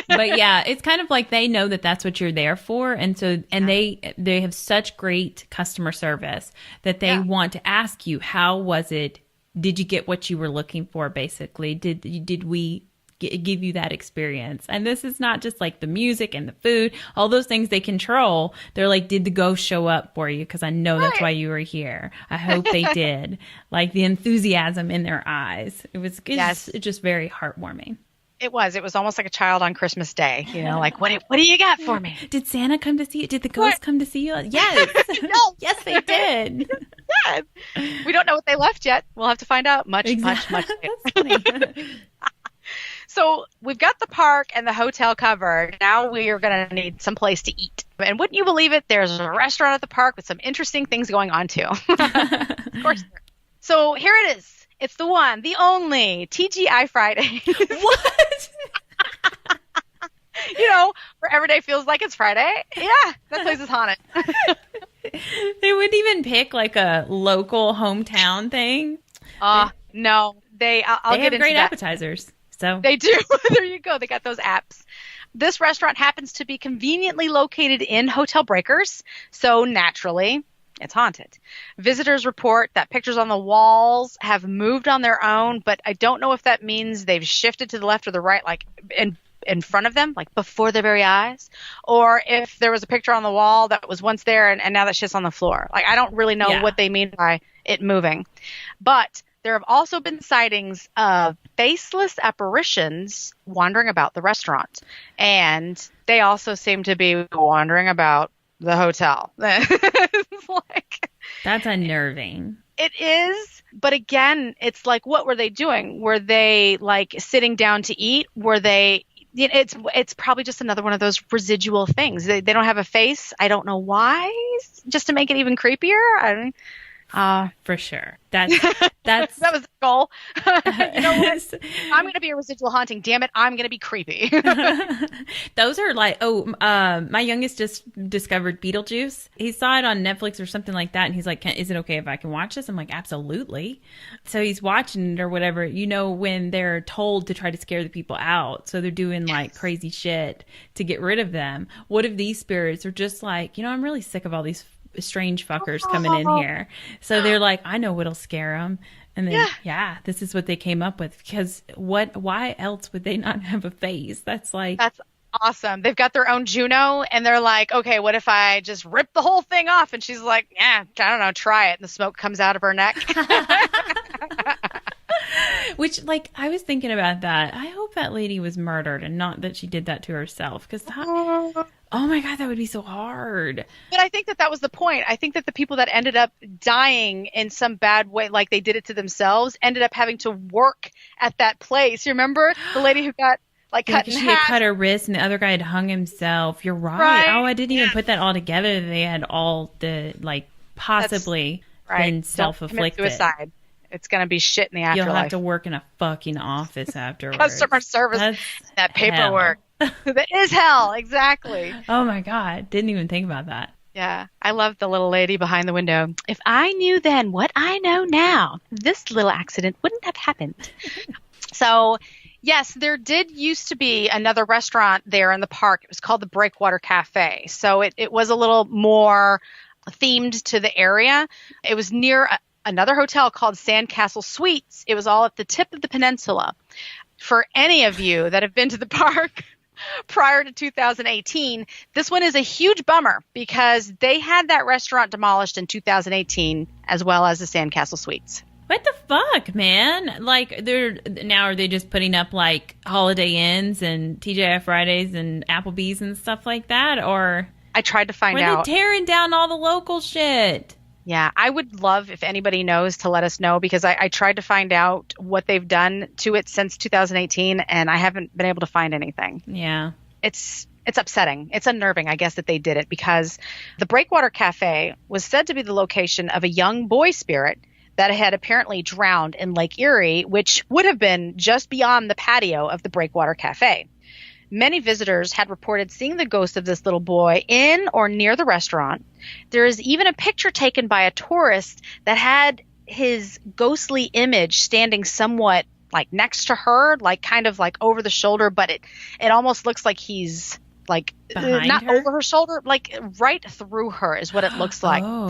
but yeah, it's kind of like they know that that's what you're there for. And so, they have such great customer service that they want to ask you, how was it? Did you get what you were looking for? Basically, did we give you that experience? And this is not just like the music and the food, all those things they control. They're like, did the ghost show up for you? Because I know that's why you were here. I hope they did. Like the enthusiasm in their eyes. It's just very heartwarming. It was almost like a child on Christmas Day, like, what do you got for me? Did Santa come to see you? Did the ghost come to see you? Yes. Yes, they did. Yes. We don't know what they left yet. We'll have to find out much later. That's funny. So we've got the park and the hotel covered. Now we are going to need some place to eat. And wouldn't you believe it? There's a restaurant at the park with some interesting things going on too. Of course. So here it is. It's the one, the only TGI Friday. What? Where every day feels like it's Friday. Yeah, that place is haunted. They wouldn't even pick like a local hometown thing. No, I'll they get have great into that. appetizers. So They do. There you go. They got those apps. This restaurant happens to be conveniently located in Hotel Breakers, so naturally, it's haunted. Visitors report that pictures on the walls have moved on their own, but I don't know if that means they've shifted to the left or the right, like in front of them, like before their very eyes, or if there was a picture on the wall that was once there and now that shit's on the floor. Like, I don't really know what they mean by it moving. But there have also been sightings of faceless apparitions wandering about the restaurant. And they also seem to be wandering about the hotel. It's like, that's unnerving. it is. But again, it's like, what were they doing? Were they like sitting down to eat? Were they... It's probably just another one of those residual things. They don't have a face. I don't know why. Just to make it even creepier. For sure. That's that was the goal. You know what? I'm going to be a residual haunting. Damn it, I'm going to be creepy. Those are like, my youngest just discovered Beetlejuice. He saw it on Netflix or something like that, and he's like, is it okay if I can watch this? I'm like, absolutely. So he's watching it or whatever, when they're told to try to scare the people out. So they're doing like crazy shit to get rid of them. What if these spirits are just like, I'm really sick of all these strange fuckers coming in here. So they're like, I know what'll scare them. And then, this is what they came up with. Because why else would they not have a face? That's awesome. They've got their own Juno, and they're like, okay, what if I just rip the whole thing off? And she's like, I don't know, try it. And the smoke comes out of her neck. Which, I was thinking about that. I hope that lady was murdered and not that she did that to herself. Because oh my God, that would be so hard. But I think that was the point. I think that the people that ended up dying in some bad way, like they did it to themselves, ended up having to work at that place. You remember the lady who got cut in half? She had cut her wrist and the other guy had hung himself. You're right. Oh, I didn't even put that all together. They had all the, possibly been self-inflicted. Don't commit suicide. It's going to be shit in the afterlife. You'll have to work in a fucking office afterwards. Customer service. That paperwork. That is hell. Exactly. Oh my God. Didn't even think about that. Yeah. I love the little lady behind the window. If I knew then what I know now, this little accident wouldn't have happened. So, yes, there did used to be another restaurant there in the park. It was called the Breakwater Cafe. So it was a little more themed to the area. It was near another hotel called Sandcastle Suites. It was all at the tip of the peninsula. For any of you that have been to the park prior to 2018, this one is a huge bummer because they had that restaurant demolished in 2018 as well as the Sandcastle Suites. What the fuck, man? Are they just putting up Holiday Inns and TGI Fridays and Applebee's and stuff like that? Or I tried to find out. Are they tearing down all the local shit? Yeah, I would love if anybody knows to let us know because I tried to find out what they've done to it since 2018 and I haven't been able to find anything. Yeah. It's upsetting. It's unnerving, I guess, that they did it because the Breakwater Cafe was said to be the location of a young boy spirit that had apparently drowned in Lake Erie, which would have been just beyond the patio of the Breakwater Cafe. Many visitors had reported seeing the ghost of this little boy in or near the restaurant. There is even a picture taken by a tourist that had his ghostly image standing somewhat next to her, kind of over the shoulder, but it almost looks like he's not her? Over her shoulder, right through her is what it looks like. Oh.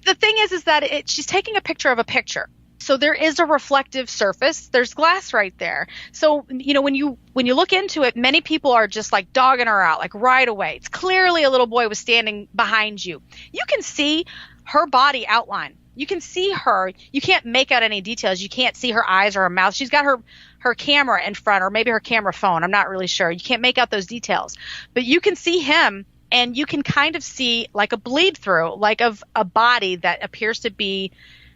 The thing is that she's taking a picture of a picture. So there is a reflective surface. There's glass right there. So, when you look into it, many people are just dogging her out, right away. It's clearly a little boy was standing behind you. You can see her body outline. You can see her. You can't make out any details. You can't see her eyes or her mouth. She's got her camera in front or maybe her camera phone. I'm not really sure. You can't make out those details. But you can see him and you can kind of see a bleed through, of a body that appears to be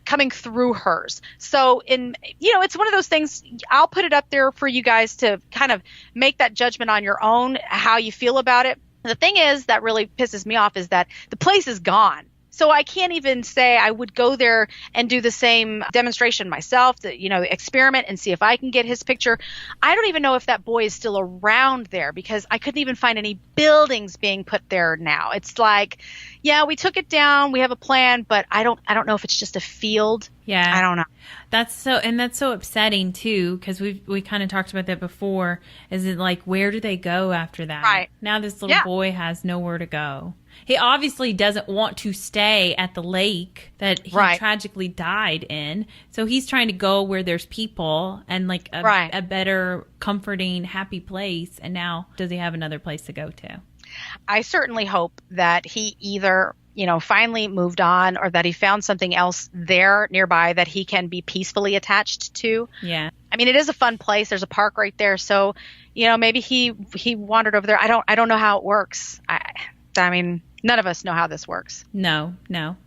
coming through hers. So it's one of those things. I'll put it up there for you guys to kind of make that judgment on your own, how you feel about it. The thing is that really pisses me off is that the place is gone. So I can't even say I would go there and do the same demonstration myself, experiment and see if I can get his picture. I don't even know if that boy is still around there because I couldn't even find any buildings being put there now. It's like, yeah, we took it down. We have a plan, but I don't know if it's just a field. Yeah. I don't know. That's so upsetting too, because we kind of talked about that before. Is it like, where do they go after that? Right. Now this little boy has nowhere to go. He obviously doesn't want to stay at the lake that he tragically died in. So he's trying to go where there's people and like a better, comforting, happy place. And now does he have another place to go to? I certainly hope that he either, finally moved on or that he found something else there nearby that he can be peacefully attached to. Yeah. I mean, it is a fun place. There's a park right there. So, maybe he wandered over there. I don't know how it works. I mean, none of us know how this works. No.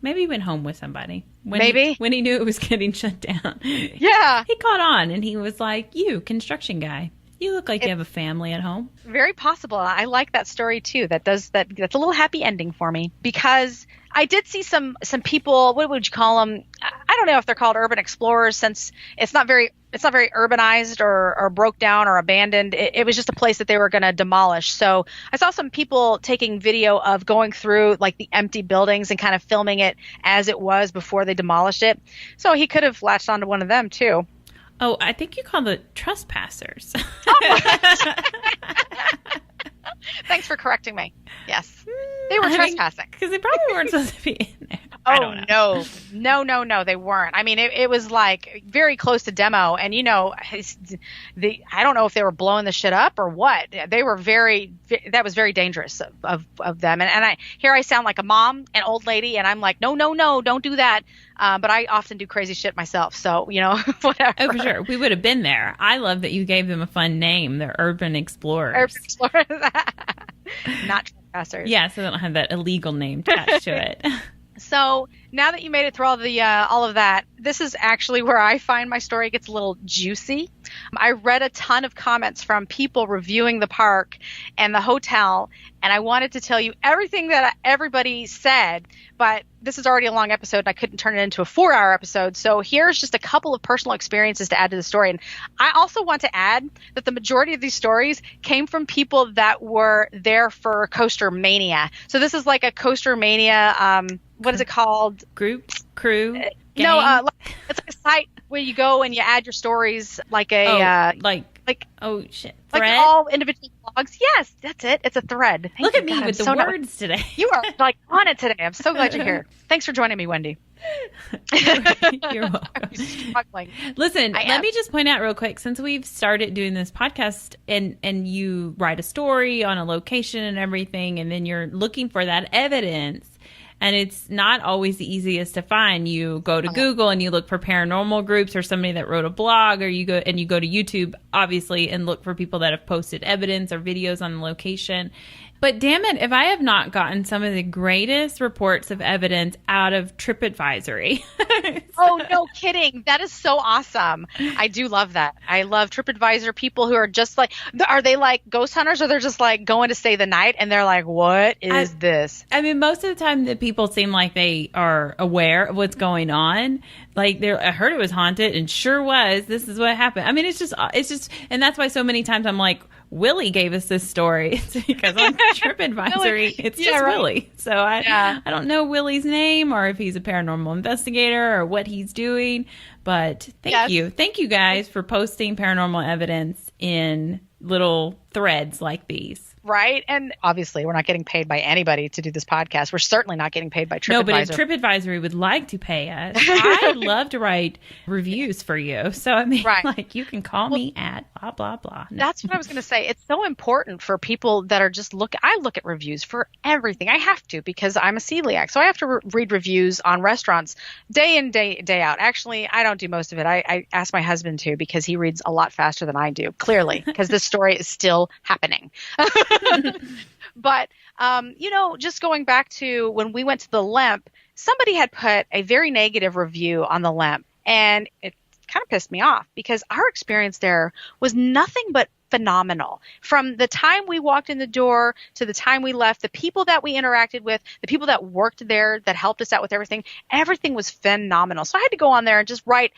Maybe he went home with somebody. When he knew it was getting shut down. Yeah. He caught on and he was like, you, construction guy. You look like you have a family at home. Very possible. I like that story too. That's a little happy ending for me because I did see some people. What would you call them? I don't know if they're called urban explorers since it's not very urbanized or broke down or abandoned. It was just a place that they were going to demolish. So I saw some people taking video of going through like the empty buildings and kind of filming it as it was before they demolished it. So he could have latched onto one of them too. Oh, I think you call the trespassers. Thanks for correcting me. Yes. They were trespassing. Because they probably weren't supposed to be in there. I don't know. No, they weren't. I mean, it was like very close to demo. And, I don't know if they were blowing the shit up or what. They were that was very dangerous of them. And I sound like a mom, an old lady, and I'm like, no, don't do that. But I often do crazy shit myself. So, whatever. Oh, for sure. We would have been there. I love that you gave them a fun name. They're urban explorers. Urban explorers. Not trespassers. Yeah, so they don't have that illegal name attached to it. So now that you made it through all of that, this is actually where I find my story gets a little juicy. I read a ton of comments from people reviewing the park and the hotel, and I wanted to tell you everything that everybody said, but this is already a long episode, and I couldn't turn it into a 4-hour episode. So here's just a couple of personal experiences to add to the story. And I also want to add that the majority of these stories came from people that were there for Coaster Mania. So this is like a Coaster Mania, what is it called? Group? Crew? No, it's like a site where you go and you add your stories like a... oh, shit. Like thread? all individual blogs. Yes, that's it. It's a thread. Look at me with the words today. You are like on it today. I'm so glad you're here. Thanks for joining me, Wendy. You're welcome. Struggling. Listen, let me just point out real quick, since we've started doing this podcast and you write a story on a location and everything, and then you're looking for that evidence, and it's not always the easiest to find. You go to Google and you look for paranormal groups or somebody that wrote a blog, or you go to YouTube, obviously, and look for people that have posted evidence or videos on the location. But damn it, if I have not gotten some of the greatest reports of evidence out of TripAdvisory. Oh, no kidding. That is so awesome. I do love that. I love TripAdvisor people who are just like, are they like ghost hunters, or they're just like going to stay the night and they're like, what is this? I mean, most of the time the people seem like they are aware of what's going on. Like, I heard it was haunted, and sure was. This is what happened. I mean, it's just, and that's why so many times I'm like, Willie gave us this story. It's because on TripAdvisory, it's just right. Willie. So I don't know Willie's name, or if he's a paranormal investigator, or what he's doing. But thank you. Thank you guys for posting paranormal evidence in little threads like these. Right. And obviously, we're not getting paid by anybody to do this podcast. We're certainly not getting paid by TripAdvisor. No, but if TripAdvisory would like to pay us, I'd love to write reviews for you. So, I mean, like, you can call me at blah, blah, blah. No. That's what I was going to say. It's so important for people that are just I look at reviews for everything. I have to, because I'm a celiac. So I have to read reviews on restaurants day in, day out. Actually, I don't do most of it. I ask my husband to, because he reads a lot faster than I do, clearly, because this story is still happening. But, just going back to when we went to the Lemp, somebody had put a very negative review on the Lemp, and it kind of pissed me off, because our experience there was nothing but phenomenal. From the time we walked in the door to the time we left, the people that we interacted with, the people that worked there that helped us out with everything was phenomenal. So I had to go on there and just write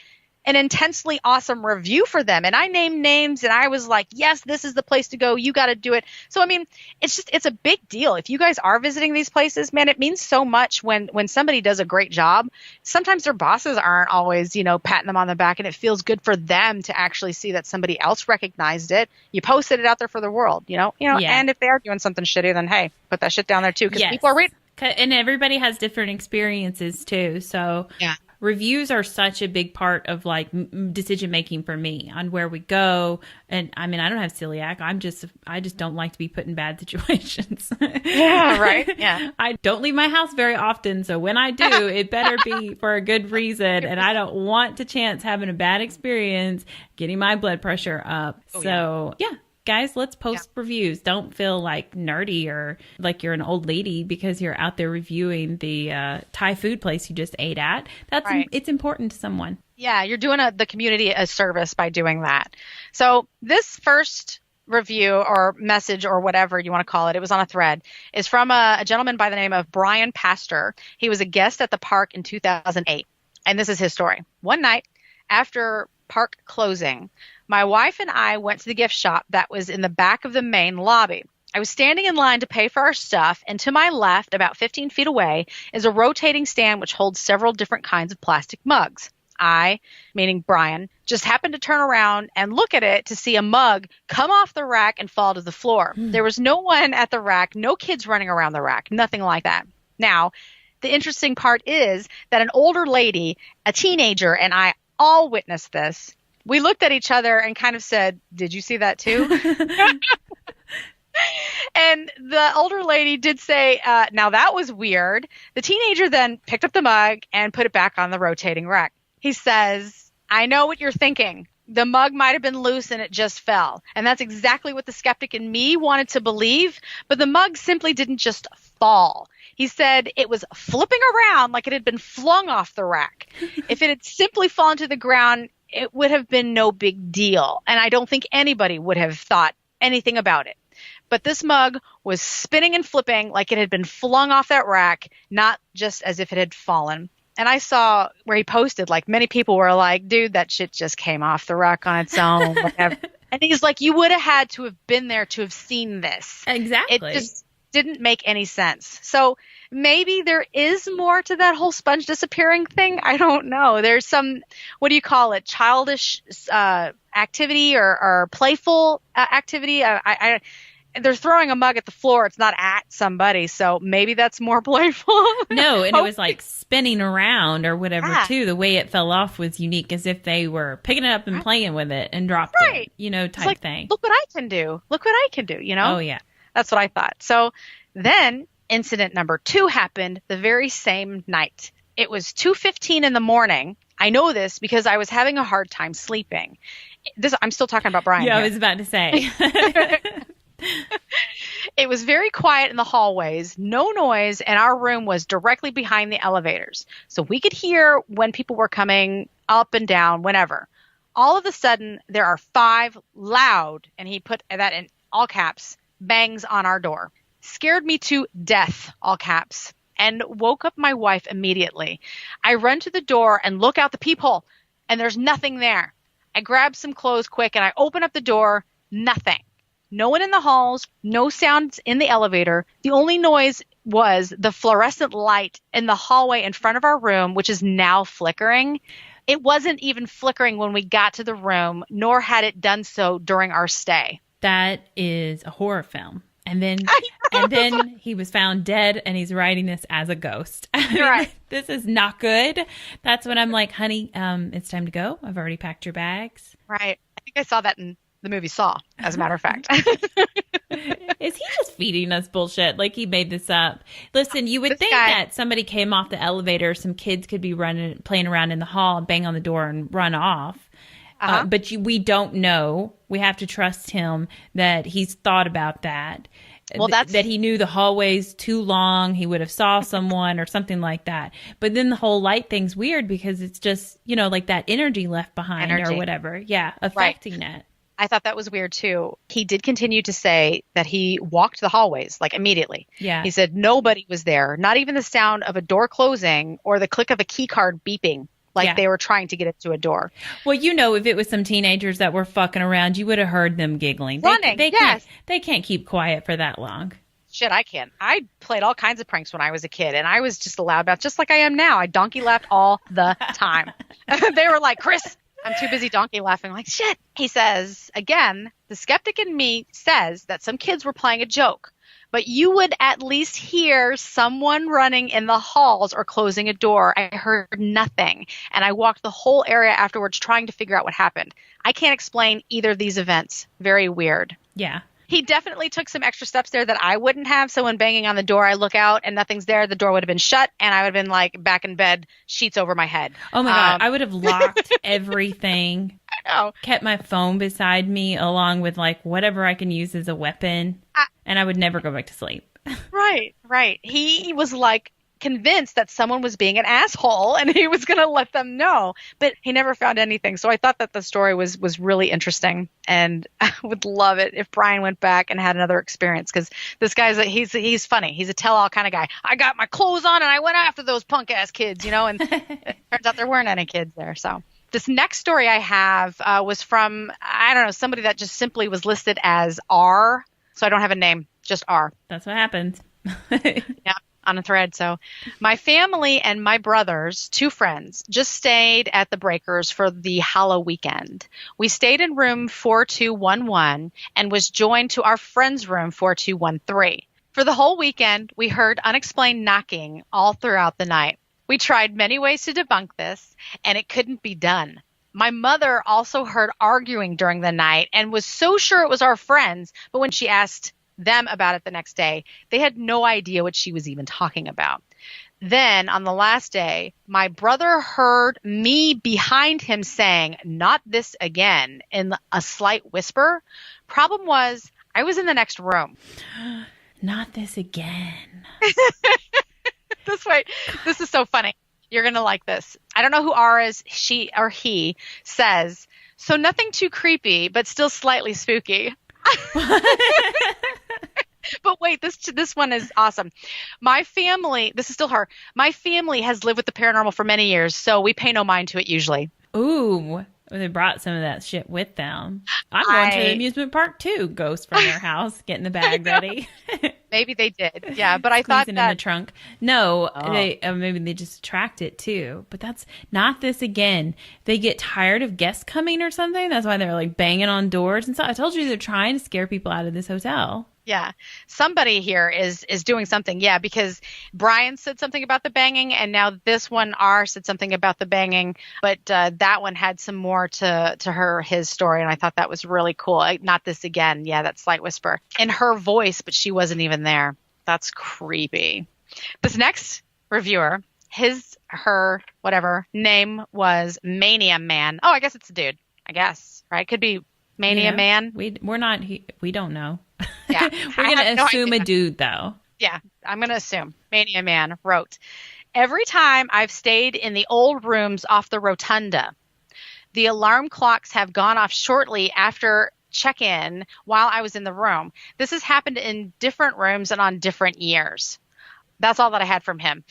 an intensely awesome review for them. And I named names and I was like, yes, this is the place to go. You got to do it. So, I mean, it's a big deal. If you guys are visiting these places, man, it means so much when somebody does a great job. Sometimes their bosses aren't always, patting them on the back, and it feels good for them to actually see that somebody else recognized it. You posted it out there for the world, Yeah. And if they are doing something shitty, then hey, put that shit down there too. Because people are reading. And everybody has different experiences too. So yeah. Reviews are such a big part of like decision making for me on where we go. And I mean, I don't have celiac. I just don't like to be put in bad situations. Yeah, right. Yeah. I don't leave my house very often. So when I do, it better be for a good reason. And I don't want to chance having a bad experience, getting my blood pressure up. Oh, so yeah. Guys, let's post reviews. Don't feel like nerdy or like you're an old lady because you're out there reviewing the Thai food place you just ate at. It's important to someone. Yeah, you're doing the community a service by doing that. So this first review or message or whatever you want to call it, it was on a thread, is from a gentleman by the name of Brian Pastor. He was a guest at the park in 2008. And this is his story. One night after park closing, my wife and I went to the gift shop that was in the back of the main lobby. I was standing in line to pay for our stuff, and to my left, about 15 feet away, is a rotating stand which holds several different kinds of plastic mugs. I, meaning Brian, just happened to turn around and look at it to see a mug come off the rack and fall to the floor. There was no one at the rack, no kids running around the rack, nothing like that. Now, the interesting part is that an older lady, a teenager, and I all witnessed this. We looked at each other and kind of said, "Did you see that too?" And the older lady did say, "Now that was weird." The teenager then picked up the mug and put it back on the rotating rack. He says, "I know what you're thinking. The mug might have been loose and it just fell." And that's exactly what the skeptic in me wanted to believe. But the mug simply didn't just fall. He said it was flipping around like it had been flung off the rack. If it had simply fallen to the ground, it would have been no big deal. And I don't think anybody would have thought anything about it. But this mug was spinning and flipping like it had been flung off that rack, not just as if it had fallen. And I saw where he posted, like, many people were like, "Dude, that shit just came off the rack on its own." Whatever. And he's like, you would have had to have been there to have seen this. Exactly. It just didn't make any sense. So maybe there is more to that whole sponge disappearing thing. I don't know. There's some, what do you call it, childish activity or playful activity. They're throwing a mug at the floor. It's not at somebody. So maybe that's more playful. No, and it was like spinning around or whatever, too. The way it fell off was unique, as if they were picking it up and playing with it and dropped it, type like, thing. Look what I can do. Look what I can do, Oh, yeah. That's what I thought. So then incident number 2 happened the very same night. It was 2:15 in the morning. I know this because I was having a hard time sleeping. I'm still talking about Brian. Yeah, here. I was about to say. It was very quiet in the hallways, no noise, and our room was directly behind the elevators. So we could hear when people were coming up and down, whenever. All of a sudden, there are 5 loud, and he put that in all caps, bangs on our door. Scared me to death, all caps, and woke up my wife immediately. I run to the door and look out the peephole, and there's nothing there. I grab some clothes quick, and I open up the door, nothing. No one in the halls, no sounds in the elevator. The only noise was the fluorescent light in the hallway in front of our room, which is now flickering. It wasn't even flickering when we got to the room, nor had it done so during our stay. That is a horror film. And then he was found dead, and he's writing this as a ghost. Right. This is not good. That's when I'm like, honey, it's time to go. I've already packed your bags. Right. I think I saw that in the movie Saw, as a matter of fact. Is he just feeding us bullshit? Like he made this up? Listen, you would think that somebody came off the elevator, some kids could be playing around in the hall, bang on the door, and run off. But we don't know. We have to trust him that he's thought about that. Well, that he knew the hallway's too long. He would have saw someone or something like that. But then the whole light thing's weird because it's just, like that energy left behind or whatever. Yeah, affecting it. I thought that was weird too. He did continue to say that he walked the hallways, like immediately. Yeah. He said nobody was there, not even the sound of a door closing or the click of a key card beeping, like they were trying to get into a door. Well, you know, if it was some teenagers that were fucking around, you would have heard them giggling. Running, they can't keep quiet for that long. Shit, I can't. I played all kinds of pranks when I was a kid, and I was just a loudmouth, just like I am now. I donkey laughed all the time. They were like, Chris, I'm too busy donkey laughing. Like, shit. He says, again, the skeptic in me says that some kids were playing a joke, but you would at least hear someone running in the halls or closing a door. I heard nothing, and I walked the whole area afterwards trying to figure out what happened. I can't explain either of these events. Very weird. Yeah. He definitely took some extra steps there that I wouldn't have. So when banging on the door, I look out and nothing's there. The door would have been shut and I would have been like back in bed, sheets over my head. Oh my God. I would have locked everything. I know. Kept my phone beside me along with like whatever I can use as a weapon. And I would never go back to sleep. Right. He was like convinced that someone was being an asshole and he was going to let them know, but he never found anything. So I thought that the story was really interesting, and I would love it if Brian went back and had another experience, because this guy's he's funny. He's a tell-all kind of guy. I got my clothes on and I went after those punk ass kids, you know, and it turns out there weren't any kids there. So this next story I have was from, I don't know, somebody that just simply was listed as R. So I don't have a name, just R. That's what happens. Yeah. On a thread. So my family and my brothers, 2 friends, just stayed at the Breakers for the Hollow weekend. We stayed in room 4211 and was joined to our friend's room 4213. For the whole weekend, we heard unexplained knocking all throughout the night. We tried many ways to debunk this, and it couldn't be done. My mother also heard arguing during the night and was so sure it was our friends, but when she asked them about it the next day, they had no idea what she was even talking about. Then on the last day, my brother heard me behind him saying, "Not this again," in a slight whisper. Problem was, I was in the next room. Not this again. This is so funny. You're going to like this. I don't know who R is, she or he, says, "So nothing too creepy, but still slightly spooky." But wait, this one is awesome. My family, this is still her. My family has lived with the paranormal for many years, so we pay no mind to it usually. Ooh, they brought some of that shit with them. I'm going to the amusement park too. Ghosts from their house, getting the bag ready. Maybe they did, yeah. But I thought that in the trunk. No, they maybe they just tracked it too. But that's not this again. They get tired of guests coming or something. That's why they're like banging on doors and stuff. I told you they're trying to scare people out of this hotel. Yeah. Somebody here is doing something. Yeah, because Brian said something about the banging, and now this one, R, said something about the banging, but that one had some more to his story, and I thought that was really cool. Not this again. Yeah, that slight whisper. In her voice, but she wasn't even there. That's creepy. This next reviewer, her, whatever, name was Mania Man. Oh, I guess it's a dude. I guess, right? Could be Mania Man. We don't know. Yeah. We're going to assume a dude, though. Yeah, I'm going to assume. Mania Man wrote, "Every time I've stayed in the old rooms off the rotunda, the alarm clocks have gone off shortly after check-in while I was in the room. This has happened in different rooms and on different years." That's all that I had from him.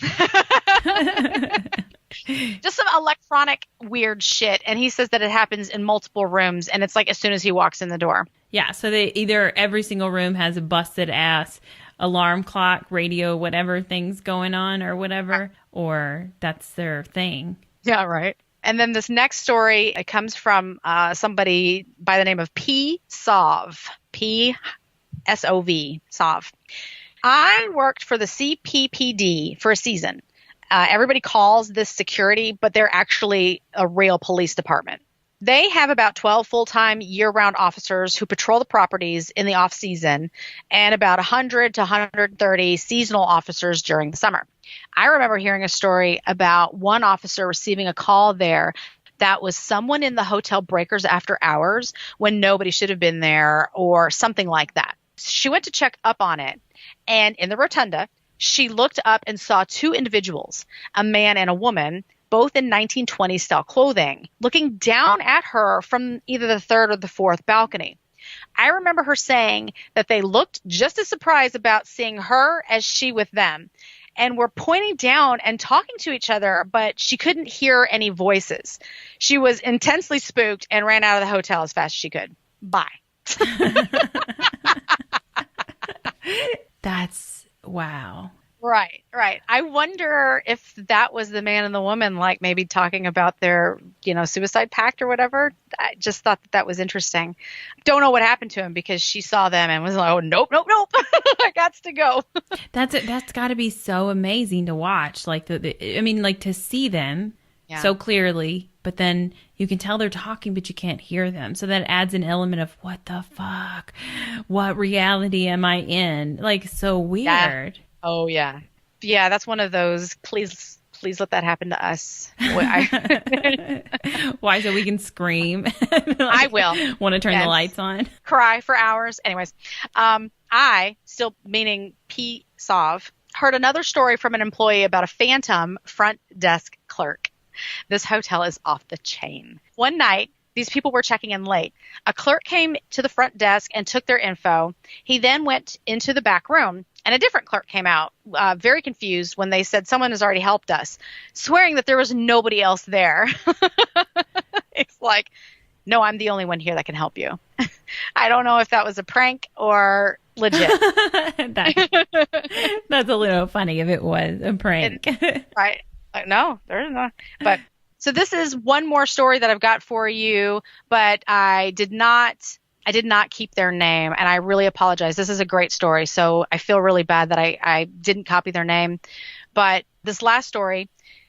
Just some electronic weird shit. And he says that it happens in multiple rooms, and it's like as soon as he walks in the door. Yeah, so they either every single room has a busted ass alarm clock, radio, whatever things going on or whatever, or that's their thing. Yeah, right. And then this next story, it comes from somebody by the name of P. Sov. P-S-O-V. Sov. "I worked for the CPPD for a season. Everybody calls this security, but they're actually a real police department. They have about 12 full-time year-round officers who patrol the properties in the off-season and about 100 to 130 seasonal officers during the summer. I remember hearing a story about one officer receiving a call there that was someone in the hotel Breakers after hours when nobody should have been there or something like that. She went to check up on it, and in the rotunda, she looked up and saw 2 individuals, a man and a woman, both in 1920s style clothing, looking down at her from either the third or the fourth balcony. I remember her saying that they looked just as surprised about seeing her as she with them, and were pointing down and talking to each other, but she couldn't hear any voices. She was intensely spooked and ran out of the hotel as fast as she could. Bye. That's wow. Right. I wonder if that was the man and the woman, like maybe talking about their, suicide pact or whatever. I just thought that was interesting. Don't know what happened to him because she saw them and was like, oh, nope. I got to go. That's got to be so amazing to watch. Like to see them so clearly, but then you can tell they're talking, but you can't hear them. So that adds an element of what the fuck? What reality am I in? Like, so weird. Yeah. Oh, yeah. Yeah, that's one of those, please let that happen to us. Why? So we can scream? I will. Want to turn the lights on? Cry for hours. Anyways, I, still meaning P. Sov, heard another story from an employee about a phantom front desk clerk. This hotel is off the chain. One night, these people were checking in late. A clerk came to the front desk and took their info. He then went into the back room, and a different clerk came out, very confused when they said someone has already helped us, swearing that there was nobody else there. It's like, no, I'm the only one here that can help you. I don't know if that was a prank or legit. That's a little funny if it was a prank. Right. No, there's not. But so this is one more story that I've got for you, but I did not keep their name, and I really apologize. This is a great story, so I feel really bad that I didn't copy their name. But this last story,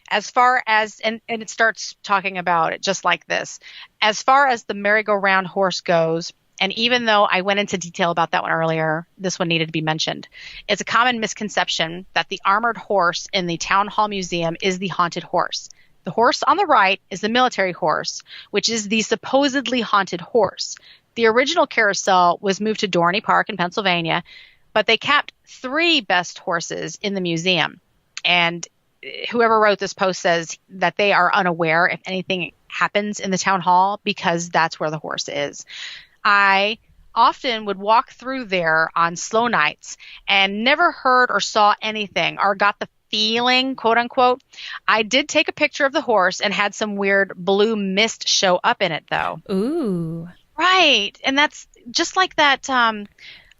as far as, and it starts talking about it just like this, as far as the merry-go-round horse goes, and even though I went into detail about that one earlier, this one needed to be mentioned. It's a common misconception that the armored horse in the Town Hall Museum is the haunted horse. The horse on the right is the military horse, which is the supposedly haunted horse. The original Carousell was moved to Dorney Park in Pennsylvania, but they kept 3 best horses in the museum. And whoever wrote this post says that they are unaware if anything happens in the town hall because that's where the horse is. I often would walk through there on slow nights and never heard or saw anything or got the feeling, quote unquote. I did take a picture of the horse and had some weird blue mist show up in it, though. Ooh. Right. And that's just like that that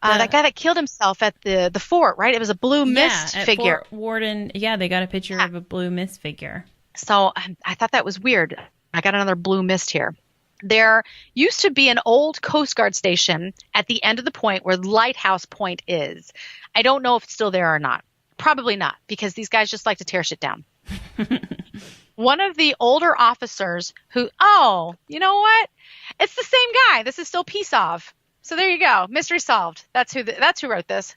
guy that killed himself at the fort, right? It was a blue mist figure. Fort Warden. Yeah, they got a picture of a blue mist figure. So I thought that was weird. I got another blue mist here. There used to be an old Coast Guard station at the end of the point where Lighthouse Point is. I don't know if it's still there or not. Probably not, because these guys just like to tear shit down. One of the older officers who, you know what? It's the same guy. This is still Pesov. So there you go. Mystery solved. That's who wrote this.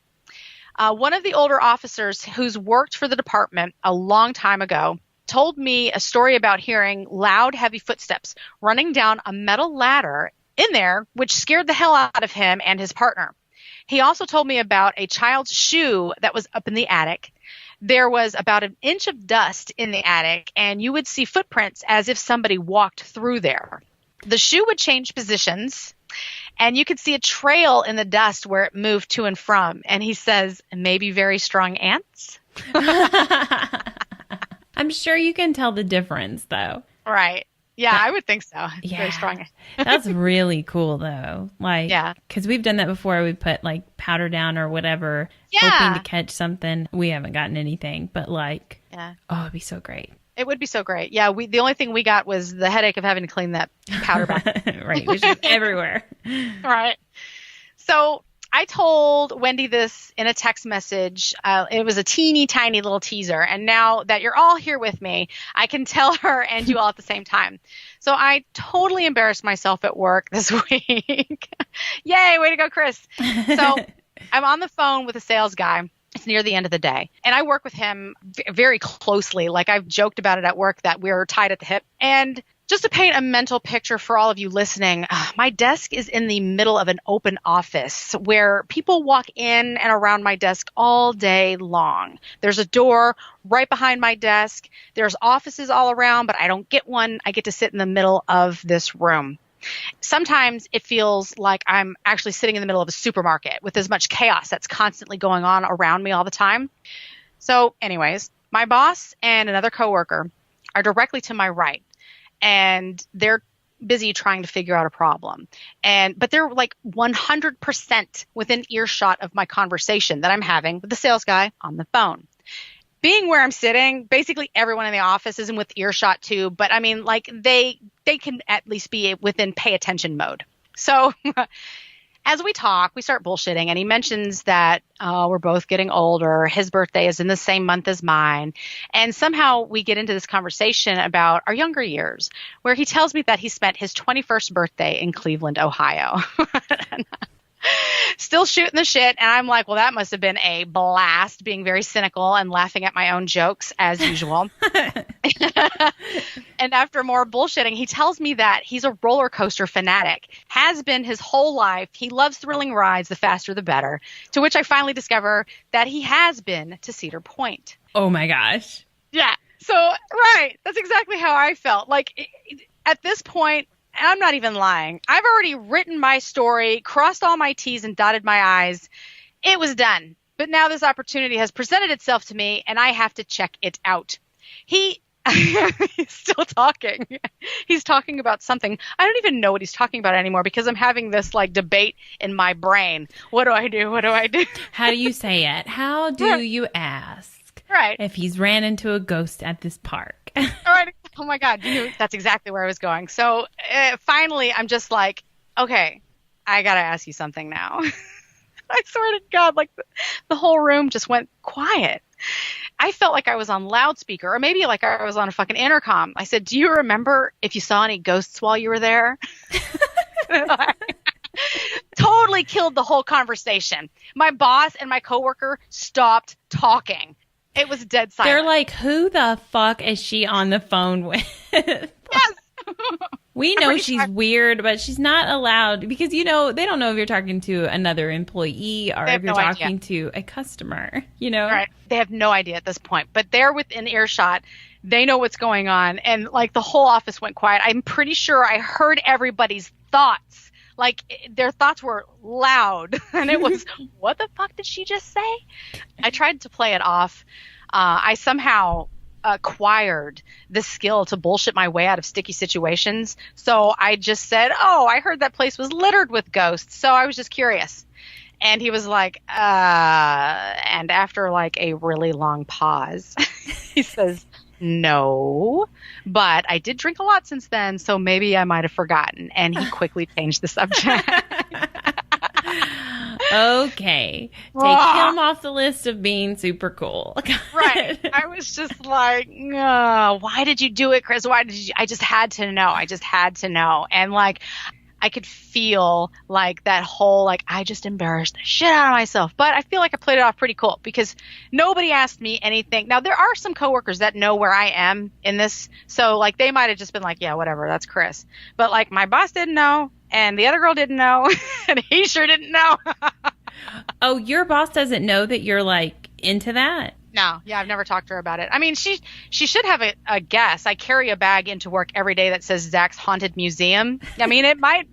One of the older officers who's worked for the department a long time ago told me a story about hearing loud, heavy footsteps running down a metal ladder in there, which scared the hell out of him and his partner. He also told me about a child's shoe that was up in the attic. There was about an inch of dust in the attic, and you would see footprints as if somebody walked through there. The shoe would change positions, and you could see a trail in the dust where it moved to and from. And he says, maybe very strong ants? I'm sure you can tell the difference, though. Right. Yeah, I would think so. Yeah. Very strong. That's really cool, though. Like, yeah, because we've done that before. We put like powder down or whatever, hoping to catch something. We haven't gotten anything, but like, it'd be so great. It would be so great. Yeah, the only thing we got was the headache of having to clean that powder back. Right, which is everywhere. Right. So I told Wendy this in a text message. It was a teeny tiny little teaser. And now that you're all here with me, I can tell her and you all at the same time. So I totally embarrassed myself at work this week. Yay, way to go, Chris. So I'm on the phone with a sales guy. It's near the end of the day. And I work with him very closely. Like I've joked about it at work that we're tied at the hip. And Just to paint a mental picture for all of you listening, my desk is in the middle of an open office where people walk in and around my desk all day long. There's a door right behind my desk. There's offices all around, but I don't get one. I get to sit in the middle of this room. Sometimes it feels like I'm actually sitting in the middle of a supermarket with as much chaos that's constantly going on around me all the time. So anyways, my boss and another coworker are directly to my right. And they're busy trying to figure out a problem. But they're like 100% within earshot of my conversation that I'm having with the sales guy on the phone. Being where I'm sitting, basically everyone in the office is in with earshot too. But I mean, like they can at least be within pay attention mode. So as we talk, we start bullshitting, and he mentions that we're both getting older. His birthday is in the same month as mine. And somehow we get into this conversation about our younger years, where he tells me that he spent his 21st birthday in Cleveland, Ohio. Still shooting the shit. And I'm like, well, that must have been a blast, being very cynical and laughing at my own jokes as usual. And after more bullshitting, he tells me that he's a roller coaster fanatic, has been his whole life. He loves thrilling rides, the faster the better, to which I finally discover that he has been to Cedar Point. Oh my gosh. Yeah. So, right. That's exactly how I felt. Like at this point, and I'm not even lying, I've already written my story, crossed all my T's and dotted my I's. It was done. But now this opportunity has presented itself to me, and I have to check it out. He's still talking. He's talking about something. I don't even know what he's talking about anymore because I'm having this like debate in my brain. What do I do? What do I do? How do you say it? How do you ask? Right. If he's ran into a ghost at this park. All right. Oh my God. You knew that's exactly where I was going. So finally, I'm just like, okay, I got to ask you something now. I swear to God, like the whole room just went quiet. I felt like I was on loudspeaker, or maybe like I was on a fucking intercom. I said, do you remember if you saw any ghosts while you were there? Totally killed the whole conversation. My boss and my coworker stopped talking. It was dead silent. They're like, who the fuck is she on the phone with? Yes. We know she's weird, but she's not allowed because, you know, they don't know if you're talking to another employee or if you're talking to a customer, you know? Right. They have no idea at this point, but they're within earshot. They know what's going on. And like the whole office went quiet. I'm pretty sure I heard everybody's thoughts. Like their thoughts were loud and it was, what the fuck did she just say? I tried to play it off. I somehow acquired the skill to bullshit my way out of sticky situations. So I just said, oh, I heard that place was littered with ghosts. So I was just curious. And he was like, and after like a really long pause, he says, no, but I did drink a lot since then. So maybe I might have forgotten. And he quickly changed the subject. Okay. Take him off the list of being super cool. Right. I was just like, why did you do it, Chris? Why did you? I just had to know. I just had to know. And like, I could feel like that whole, like, I just embarrassed the shit out of myself. But I feel like I played it off pretty cool because nobody asked me anything. Now, there are some coworkers that know where I am in this. So, like, they might have just been like, yeah, whatever, that's Chris. But, like, my boss didn't know and the other girl didn't know and he sure didn't know. Oh, your boss doesn't know that you're, like, into that? No. Yeah, I've never talked to her about it. I mean, she should have a guess. I carry a bag into work every day that says Zach's Haunted Museum. I mean, it might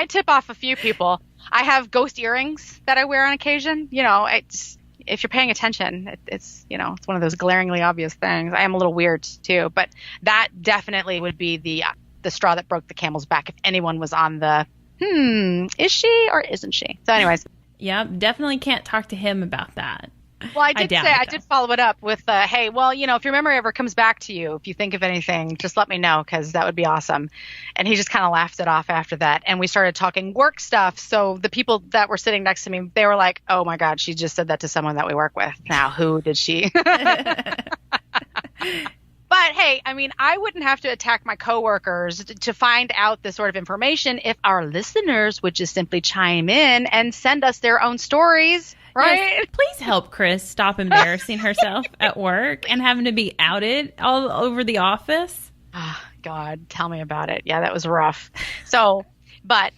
tip off a few people. I have ghost earrings that I wear on occasion. You know, if you're paying attention, it's, you know, it's one of those glaringly obvious things. I am a little weird too, but that definitely would be the straw that broke the camel's back if anyone was on the, is she or isn't she? So anyways. Yeah, definitely can't talk to him about that. Well, I did follow it up with, hey, well, you know, if your memory ever comes back to you, if you think of anything, just let me know because that would be awesome. And he just kind of laughed it off after that. And we started talking work stuff. So the people that were sitting next to me, they were like, oh, my God, she just said that to someone that we work with. Now, who did she? But, hey, I mean, I wouldn't have to attack my coworkers to find out this sort of information if our listeners would just simply chime in and send us their own stories. Right? Yes, please help Chris stop embarrassing herself at work and having to be outed all over the office. God, tell me about it. Yeah, that was rough. So, but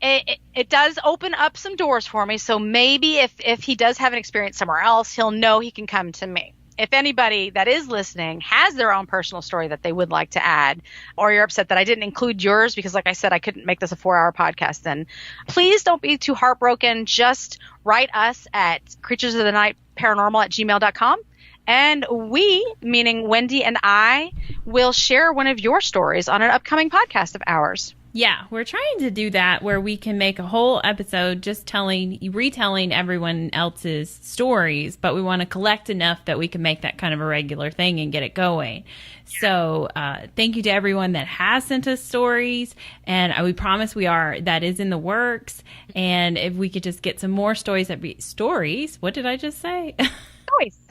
it does open up some doors for me. So maybe if he does have an experience somewhere else, he'll know he can come to me. If anybody that is listening has their own personal story that they would like to add, or you're upset that I didn't include yours because, like I said, I couldn't make this a 4-hour podcast, then please don't be too heartbroken. Just write us at creaturesofthenightparanormal@gmail.com. And we, meaning Wendy and I, will share one of your stories on an upcoming podcast of ours. Yeah, we're trying to do that where we can make a whole episode just retelling everyone else's stories, but we want to collect enough that we can make that kind of a regular thing and get it going. So thank you to everyone that has sent us stories, and we promise that is in the works. And if we could just get some more stories, what did I just say?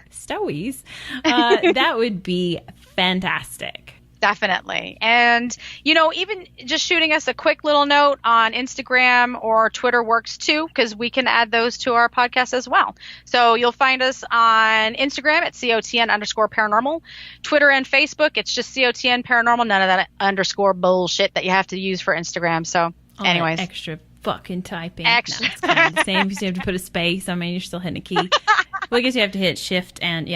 Stories. That would be fantastic. Definitely. And, even just shooting us a quick little note on Instagram or Twitter works too, because we can add those to our podcast as well. So you'll find us on Instagram at COTN_paranormal, Twitter and Facebook. It's just COTN paranormal. None of that underscore bullshit that you have to use for Instagram. So anyways. Extra fucking typing. Extra. No, it's kind of the same because you have to put a space. I mean, you're still hitting a key. Well, I guess you have to hit shift and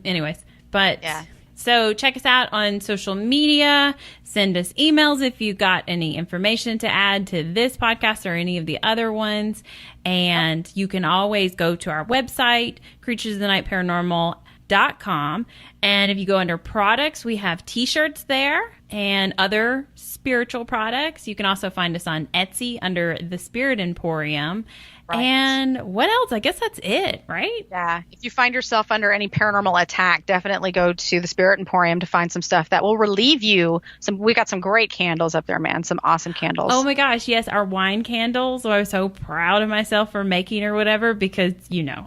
anyways. But yeah. So check us out on social media. Send us emails if you got any information to add to this podcast or any of the other ones. And you can always go to our website, creaturesofthenightparanormal.com. And if you go under products, we have t-shirts there and other spiritual products. You can also find us on Etsy under the Spirit Emporium. Right. And what else? I guess that's it, right? Yeah. If you find yourself under any paranormal attack, definitely go to the Spirit Emporium to find some stuff that will relieve you. We got some great candles up there, man. Some awesome candles. Oh my gosh, yes, our wine candles. I was so proud of myself for making or whatever because,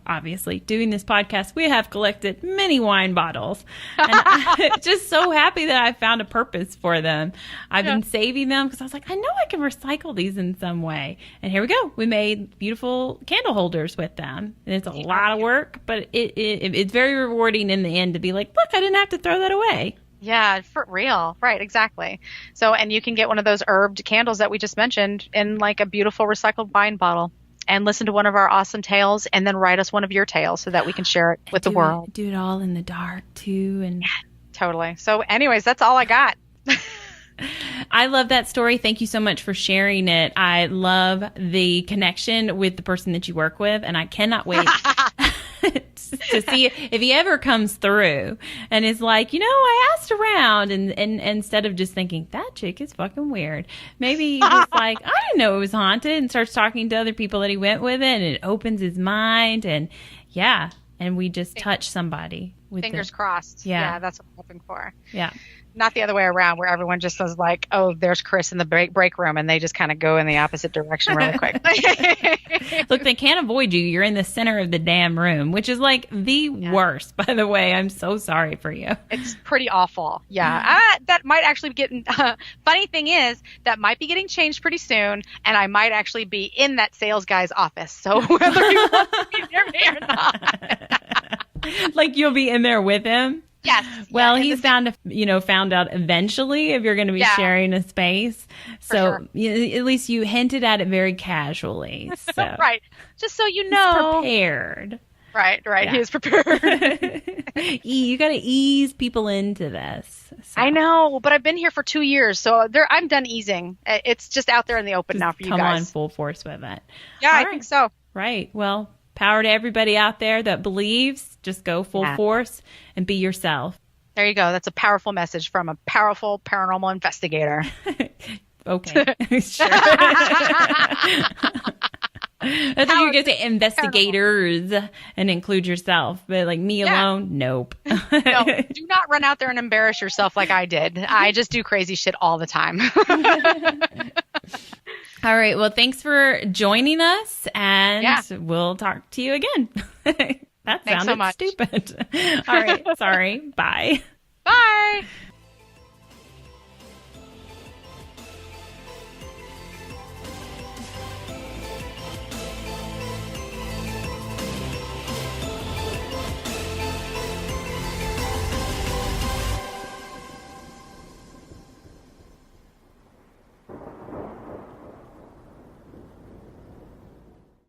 obviously doing this podcast, we have collected many wine bottles. And I'm just so happy that I found a purpose for them. I've been saving them because I was like, I know I can recycle these in some way. And here we go. We made beautiful candle holders with them, and it's a lot of work, but it's very rewarding in the end to be like, look, I didn't have to throw that away. Yeah, for real. Right, exactly. So, and you can get one of those herbed candles that we just mentioned in like a beautiful recycled wine bottle and listen to one of our awesome tales and then write us one of your tales so that we can share it with the world. Do it all in the dark too. And yeah, totally. So anyways, that's all I got. I love that story. Thank you so much for sharing it. I love the connection with the person that you work with, and I cannot wait to see if he ever comes through and is like, I asked around, and instead of just thinking, that chick is fucking weird, maybe he's like, I didn't know it was haunted, and starts talking to other people that he went with it, and it opens his mind, and we just touch somebody. Fingers crossed. Yeah, that's what I'm hoping for. Yeah. Not the other way around where everyone just says like, oh, there's Chris in the break room, and they just kind of go in the opposite direction really quick. Look, they can't avoid you. You're in the center of the damn room, which is like the worst, by the way. I'm so sorry for you. It's pretty awful. Yeah. That might actually be getting, funny thing is that might be getting changed pretty soon, and I might actually be in that sales guy's office. So whether he wants to be near me or not. Like you'll be in there with him? Yes. Well, he's found out eventually if you're going to be sharing a space. So at least you hinted at it very casually. So. Right. Just so you know. He's prepared. Right. Yeah. He is prepared. You got to ease people into this. So. I know, but I've been here for 2 years, so I'm done easing. It's just out there in the open now for you guys. Come on full force with it. Yeah, I think so. Right. Well, power to everybody out there that believes. Just go full force and be yourself. There you go. That's a powerful message from a powerful paranormal investigator. Okay. Sure. I thought you were going to say investigators and include yourself, but like me alone, nope. No, do not run out there and embarrass yourself like I did. I just do crazy shit all the time. All right. Well, thanks for joining us, and we'll talk to you again. That sounded stupid. All right. Sorry. Bye. Bye.